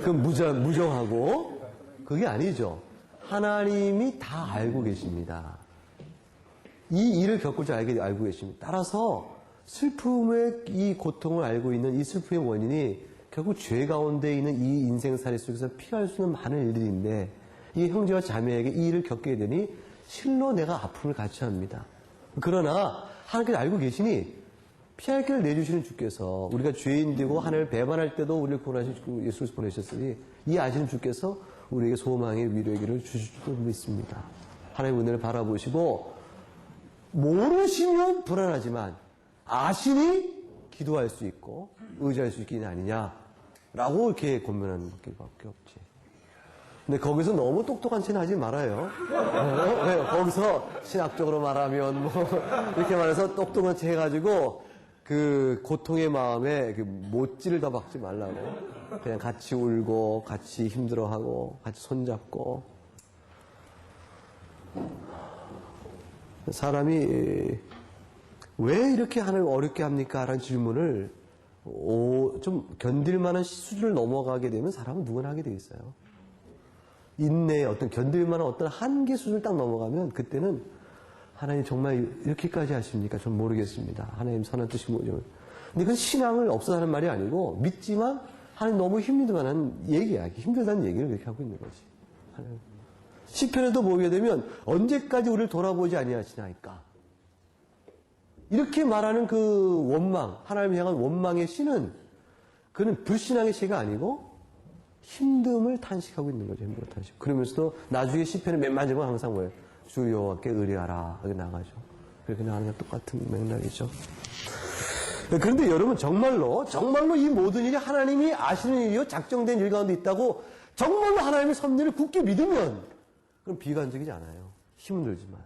그 무정하고 그게 아니죠. 하나님이 다 알고 계십니다. 이 일을 겪을 줄 알고 계십니다. 따라서 슬픔의 이 고통을 알고 있는 이 슬픔의 원인이 결국 죄 가운데 있는 이 인생살이 속에서 피할 수 있는 많은 일들인데 이 형제와 자매에게 이 일을 겪게 되니 실로 내가 아픔을 같이 합니다. 그러나 하나님께서 알고 계시니 피할 길을 내주시는 주께서 우리가 죄인 되고 하나님을 배반할 때도 우리를 구원하시고 예수를 보내셨으니 이 아시는 주께서 우리에게 소망의 위로의 길을 주실 줄도 믿습니다. 하나님의 은혜를 바라보시고 모르시면 불안하지만 아시니 기도할 수 있고 의지할 수 있긴 아니냐라고 이렇게 권면하는 것밖에 없지. 근데 거기서 너무 똑똑한 체는 하지 말아요. 거기서 신학적으로 말하면 뭐 이렇게 말해서 똑똑한 체 해가지고 그 고통의 마음에 그 못질을 더 박지 말라고. 그냥 같이 울고 같이 힘들어하고 같이 손잡고. 사람이 왜 이렇게 하나님을 어렵게 합니까? 라는 질문을 좀 견딜 만한 수준을 넘어가게 되면 사람은 누구나 하게 돼 있어요. 인내의 어떤 견딜 만한 어떤 한계 수준을 딱 넘어가면 그때는 하나님 정말 이렇게까지 하십니까? 전 모르겠습니다. 하나님 선한 뜻이 뭐죠? 근데 그건 신앙을 없어하는 말이 아니고 믿지만 하나님 너무 힘들다는 얘기야. 힘들다는 얘기를 그렇게 하고 있는 거지. 하나님. 시편에도 보게 되면 언제까지 우리를 돌아보지 아니하시나이까. 이렇게 말하는 그 원망, 하나님을 향한 원망의 시는 그는 불신앙의 시가 아니고 힘듦을 탄식하고 있는 거죠. 힘듦을 탄식. 그러면서도 나중에 시편의 맨 마지막은 항상 뭐예요? 주 여호와께 의뢰하라. 여기 나가죠. 그렇게 나가는 게 똑같은 맥락이죠. 그런데 여러분 정말로 이 모든 일이 하나님이 아시는 일이요 작정된 일 가운데 있다고 정말로 하나님의 섭리를 굳게 믿으면 그럼 비관적이지 않아요. 힘들지만.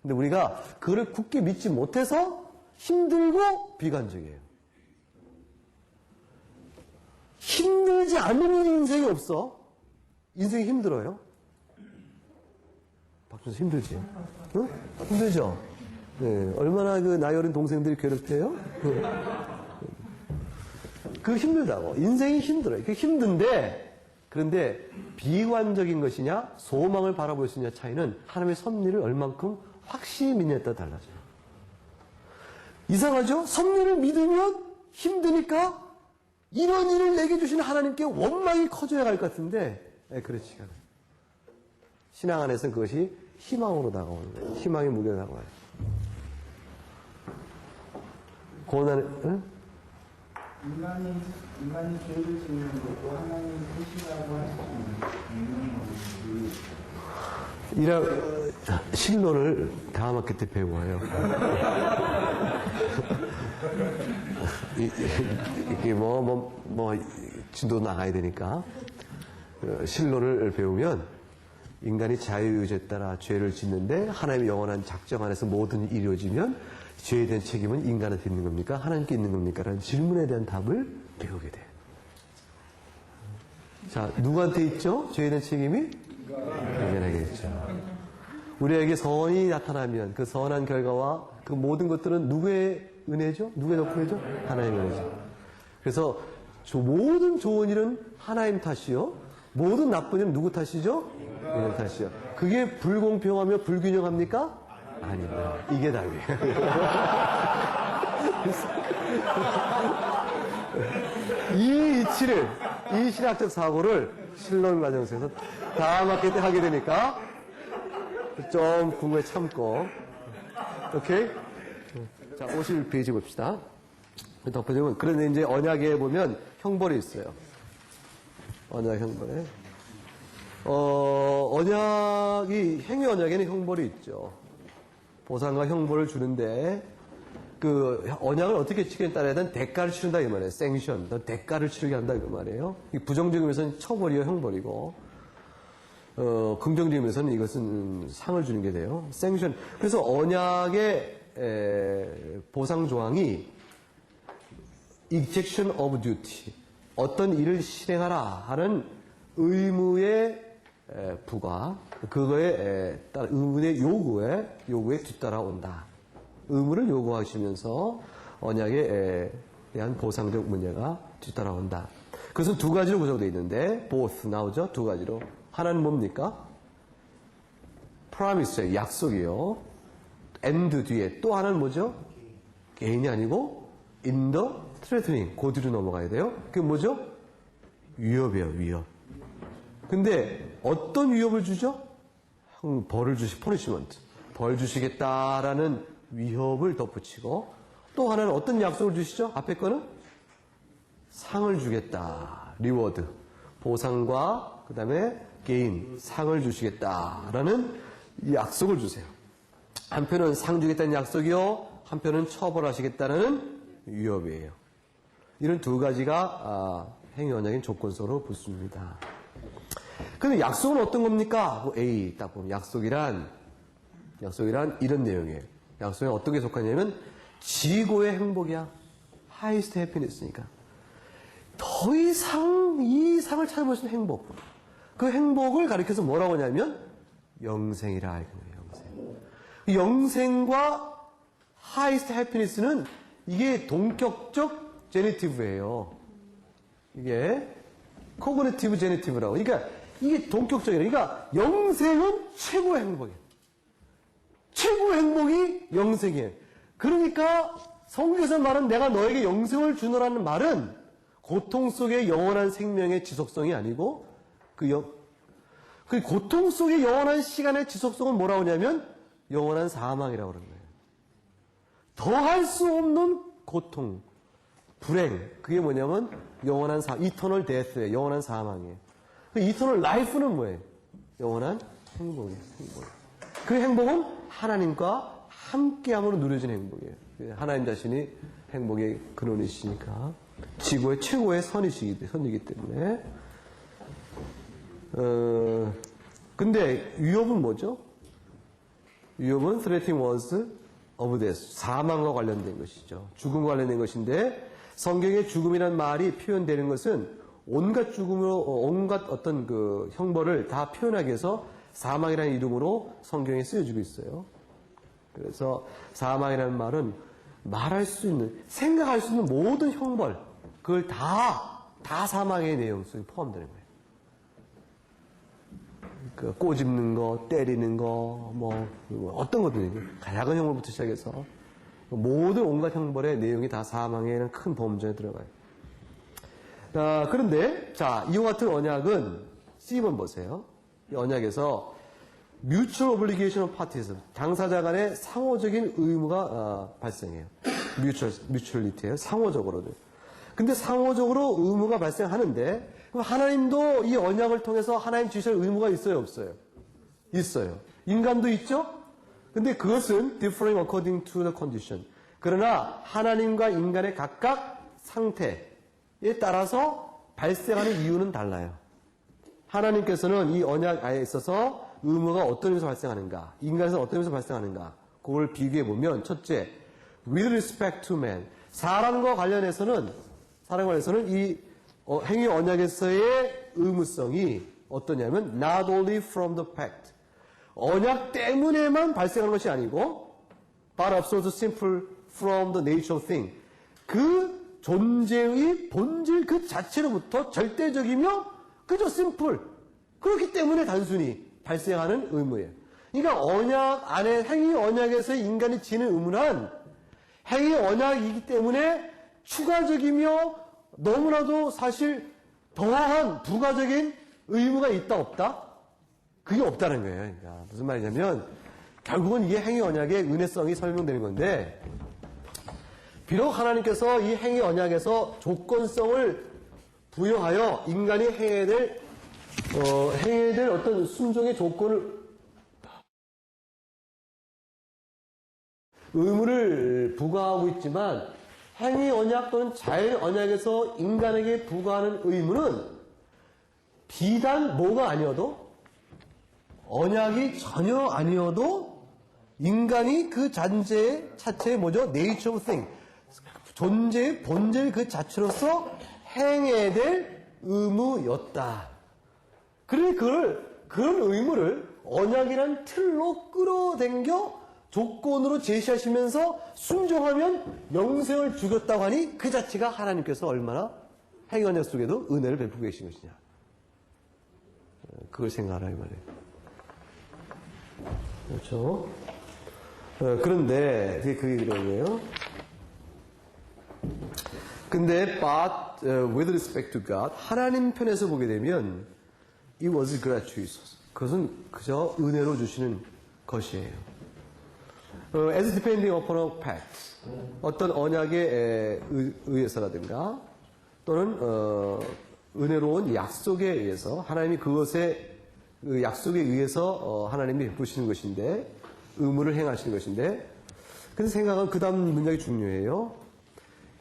근데 우리가 그를 굳게 믿지 못해서 힘들고 비관적이에요. 힘들지 않은 인생이 없어. 인생이 힘들어요. 박준수 힘들지? 응? 힘들죠? 네. 얼마나 그 나이 어린 동생들이 괴롭혀요? 그 힘들다고. 인생이 힘들어요. 그 힘든데, 그런데 비관적인 것이냐, 소망을 바라볼 수 있느냐 차이는 하나님의 섭리를 얼만큼 확실히 믿느냐에 따라 달라져요. 이상하죠? 섭리를 믿으면 힘드니까 이런 일을 내게 주시는 하나님께 원망이 커져야 할 것 같은데, 그렇지가 않아요. 신앙 안에서는 그것이 희망으로 다가오는 거예요. 희망의 무게로 다가와요. 고난을, 응? 인간이 죄를 짓는 것도 하나님의 뜻이라고 할 수 있는 건지. 실로를 다음학기 때 배워요. 이게 진도 나가야 되니까. 실로를 배우면 인간이 자유의지에 따라 죄를 짓는데 하나님의 영원한 작정 안에서 모든 일이 이루어지면 죄에 대한 책임은 인간한테 있는 겁니까? 하나님께 있는 겁니까? 라는 질문에 대한 답을 배우게 돼요. 자, 누구한테 있죠? 죄에 대한 책임이? 인간에게 있죠. 우리에게 선이 나타나면 그 선한 결과와 그 모든 것들은 누구의 은혜죠? 누구의 덕분이죠? 하나님의 은혜죠. 그래서 모든 좋은 일은 하나님 탓이요. 모든 나쁜 일은 누구 탓이죠? 인간 탓이요. 그게 불공평하며 불균형합니까? 아닙니다. 이게 답이에요. 이 이치를, 이 신학적 사고를 신론 과정에서 다음 학기 때 하게 되니까 좀 궁금해 참고. 오케이? 자, 51페이지 봅시다. 덮어지면, 그런데 이제 언약에 보면 형벌이 있어요. 언약 형벌에. 행위 언약에는 형벌이 있죠. 보상과 형벌을 주는데, 그 언약을 어떻게 지키냐에 따라야 되는 대가를 치른다 이 말이에요. 생션, 대가를 치르게 한다 이 말이에요. 부정적인 면에서는 처벌이요 형벌이고, 긍정적인 면에서는 이것은 상을 주는 게 돼요. 생션. 그래서 언약의 보상 조항이 execution of duty, 어떤 일을 실행하라 하는 의무의 부과, 그거에 따라 의문의 요구에 뒤따라온다. 의무를 요구하시면서 언약에 대한 보상적 문제가 뒤따라온다. 그것은 두 가지로 구성되어 있는데 both 나오죠? 두 가지로. 하나는 뭡니까? promise예요. 약속이요. and 뒤에 또 하나는 뭐죠? gain이 아니고 in the threatening. 그 뒤로 넘어가야 돼요. 그게 뭐죠? 위협이에요. 위협. 근데 어떤 위협을 주죠? 벌을 punishment. 벌 주시겠다라는 위협을 덧붙이고 또 하나는 어떤 약속을 주시죠? 앞에 거는 상을 주겠다. 리워드. 보상과 그 다음에 게인. 상을 주시겠다라는 약속을 주세요. 한편은 상 주겠다는 약속이요. 한편은 처벌하시겠다는 위협이에요. 이런 두 가지가 행위 언약인 조건서로 붙습니다. 근데 약속은 어떤 겁니까? A 딱 보면 약속이란 이런 내용이에요. 약속에 어떤 게 속하냐면 지고의 행복이야. highest happiness니까. 더 이상 이 상을 찾아볼 수 있는 행복. 그 행복을 가리켜서 뭐라고 하냐면 영생이라 이거예요. 영생과 highest happiness는 이게 동격적 제네티브예요. 이게 코그니티브 제네티브라고. 그러니까 이게 동격적이에요. 그러니까 영생은 최고의 행복이에요. 최고의 행복이 영생이에요. 그러니까 성경에서 말은 내가 너에게 영생을 주노라는 말은 고통 속의 영원한 생명의 지속성이 아니고 그 고통 속의 영원한 시간의 지속성은 뭐라고 하냐면 영원한 사망이라고 그러는 거예요. 더할 수 없는 고통, 불행. 그게 뭐냐면 영원한 이터널 데스예요. 영원한 사망이에요. 그 이터널 라이프는 뭐예요? 영원한 행복이에요. 그 행복은 하나님과 함께함으로 누려진 행복이에요. 하나님 자신이 행복의 근원이시니까 지구의 최고의 선이기 때문에. 근데 위협은 뭐죠? 위협은 threatening words of death, 사망과 관련된 것이죠. 죽음과 관련된 것인데 성경에 죽음이라는 말이 표현되는 것은 온갖 죽음으로 온갖 어떤 그 형벌을 다 표현하기 위해서 사망이라는 이름으로 성경에 쓰여지고 있어요. 그래서 사망이라는 말은 말할 수 있는, 생각할 수 있는 모든 형벌, 그걸 다 사망의 내용 속에 포함되는 거예요. 그 꼬집는 거, 때리는 거, 어떤 것들이 작은 형벌부터 시작해서 모든 온갖 형벌의 내용이 다 사망에는 큰 범죄에 들어가요. 그런데 이와 같은 언약은 C번 보세요. 이 언약에서 mutual obligation of parties, 당사자 간의 상호적인 의무가 발생해요. mutuality예요. 상호적으로도. 근데 상호적으로 의무가 발생하는데 그럼 하나님도 이 언약을 통해서 하나님 주실 의무가 있어요, 없어요? 있어요. 인간도 있죠? 근데 그것은 differing according to the condition. 그러나 하나님과 인간의 각각 상태에 따라서 발생하는 이유는 달라요. 하나님께서는 이 언약에 있어서 의무가 어떤 의미에서 발생하는가, 인간에서는 어떤 의미에서 발생하는가, 그걸 비교해 보면 첫째, with respect to man, 사람과 관련해서는 이 행위 언약에서의 의무성이 어떠냐면 not only from the fact, 언약 때문에만 발생하는 것이 아니고 but also simple from the nature of thing, 그 존재의 본질 그 자체로부터 절대적이며 그저 simple, 그렇기 때문에 단순히 발생하는 의무예요. 그러니까 언약 안에 행위 언약에서 인간이 지는 의무는 행위 언약이기 때문에 추가적이며 너무나도 사실 더한 부가적인 의무가 있다 없다? 그게 없다는 거예요. 그러니까 무슨 말이냐면 결국은 이게 행위 언약의 은혜성이 설명되는 건데, 비록 하나님께서 이 행위 언약에서 조건성을 부여하여 인간이 행해야 될 어떤 순종의 의무를 부과하고 있지만 행위 언약 또는 자율 언약에서 인간에게 부과하는 의무는 비단 뭐가 아니어도, 언약이 전혀 아니어도 인간이 그 자체의 뭐죠? nature of thing, 존재의 본질 그 자체로서 행해야 될 의무였다. 그러니 그런 의무를 언약이란 틀로 끌어당겨 조건으로 제시하시면서 순종하면 영생을 주겠다고 하니 그 자체가 하나님께서 얼마나 행위 언약 속에도 은혜를 베푸고 계신 것이냐. 그걸 생각하라 이 말이에요. 그렇죠? 그런데 그게 그런 거예요. 근데 but with respect to God 하나님 편에서 보게 되면 it was gratuitous. 그것은 그저 은혜로 주시는 것이에요. as depending upon a pact 어떤 언약에 의해서라든가 또는 은혜로운 약속에 의해서 하나님이 그것에 그 약속에 의해서 하나님이 베푸시는 것인데 의무를 행하시는 것인데 근데 생각은 그 다음 문장이 중요해요.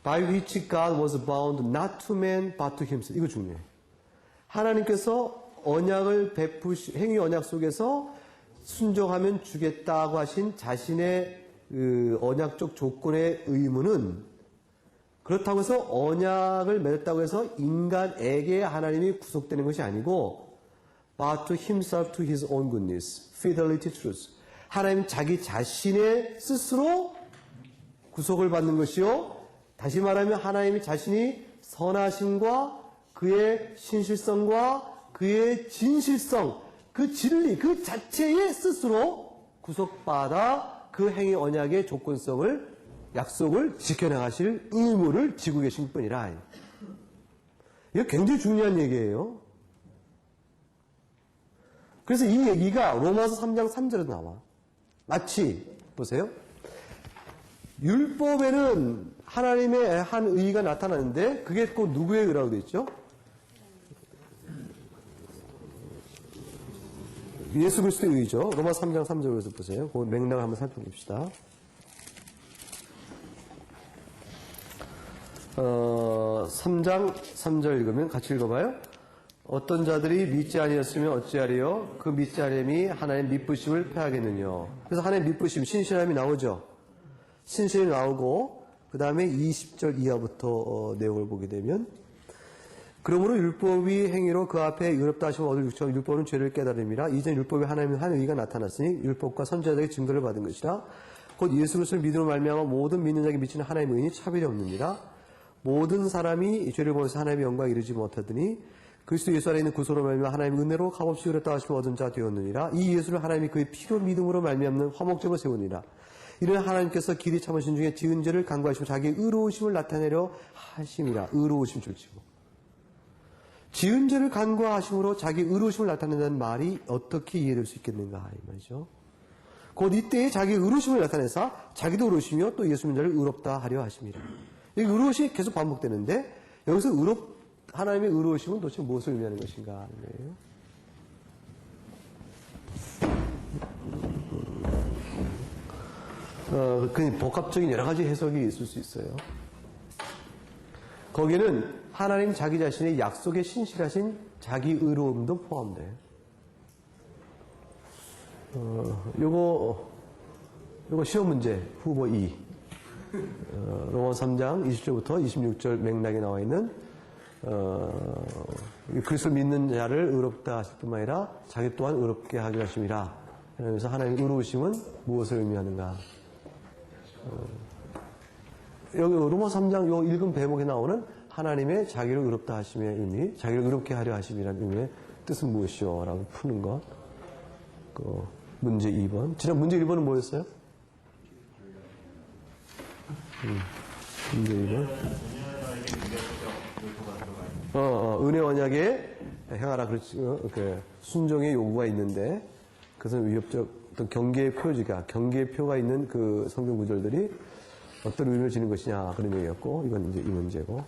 By which God was bound not to man but to himself. 이거 중요해요. 하나님께서 언약을 행위 언약 속에서 순종하면 주겠다고 하신 자신의 그 언약적 조건의 의무는 그렇다고 해서 언약을 맺었다고 해서 인간에게 하나님이 구속되는 것이 아니고 but to himself, to his own goodness, fidelity, truth. 하나님 자기 자신의 스스로 구속을 받는 것이요. 다시 말하면 하나님이 자신이 선하심과 그의 신실성과 그의 진실성, 그 진리, 그 자체에 스스로 구속받아 그 행위 언약의 조건성을 약속을 지켜나가실 의무를 지고 계신 뿐이라. 이거 굉장히 중요한 얘기예요. 그래서 이 얘기가 로마서 3장 3절에도 나와. 마치 보세요. 율법에는 하나님의 한 의의가 나타나는데 그게 꼭 누구의 의라고 되어 있죠? 예수 그리스도의 의죠. 로마 3장 3절에서 보세요. 그 맥락을 한번 살펴봅시다. 3장 3절 읽으면 같이 읽어봐요. 어떤 자들이 믿지 아니었으면 어찌하리요? 그 믿지 아니함이 하나님 미쁘심을 패하겠느냐. 그래서 하나님 미쁘심, 신실함이 나오죠. 신실이 나오고 그 다음에 20절 이하부터 내용을 보게 되면 그러므로 율법이 행위로 그 앞에 의롭다 하심을 얻을 육체와 율법은 죄를 깨달음이라 이전 율법에 하나님의 한 의가 나타났으니 율법과 선지자들의 증거를 받은 것이라 곧 예수 그리스도를 믿음으로 말미암아 모든 믿는 자에게 미치는 하나님의 의인이 차별이 없느니라 모든 사람이 죄를 범해서 하나님의 영광에 이르지 못하더니 그리스도 예수 안에 있는 구속으로 말미암아 하나님의 은혜로 값없이 의롭다 하심을 얻은 자 되었느니라 이 예수를 하나님이 그의 피로 믿음으로 말미암는 화목제로 세우니라 이는 하나님께서 길이 참으신 중에 지은 죄를 간구하시고 자기의 의로우심을 나타내려 하심이라 의로우심 줄치고 지은 죄를 간구하심으로 자기 의로우심을 나타낸다는 말이 어떻게 이해될 수 있겠는가 이 말이죠. 곧 이때에 자기 의로우심을 나타내서 자기도 의로우시며 또 예수 믿는 자를 의롭다 하려 하심이라. 이 의로우심이 계속 반복되는데 여기서 하나님의 의로우심은 도대체 무엇을 의미하는 것인가 하는 거예요. 그 복합적인 여러 가지 해석이 있을 수 있어요. 거기는 하나님 자기 자신의 약속에 신실하신 자기 의로움도 포함돼요. 요거 시험 문제 후보 2. 로마 3장 20절부터 26절 맥락에 나와 있는 그리스도 믿는 자를 의롭다 하실 뿐만 아니라 자기 또한 의롭게 하게 하심이라. 그래서 하나님의 의로우심은 무엇을 의미하는가? 여기 로마 3장 요 읽은 대목에 나오는 하나님의 자기를 의롭다 하심의 의미, 자기를 의롭게 하려 하심이라는 의미의 뜻은 무엇이요? 라고 푸는 것. 그 문제 2번. 지난 문제 1번은 뭐였어요? 문제 2번. 은혜 언약에 행하라. 그렇지. 순종의 요구가 있는데, 그것은 위협적 어떤 경계의 경계의 표가 있는 그 성경 구절들이 어떤 의미를 지닌 것이냐. 그런 얘기였고, 이건 이제 이 문제고.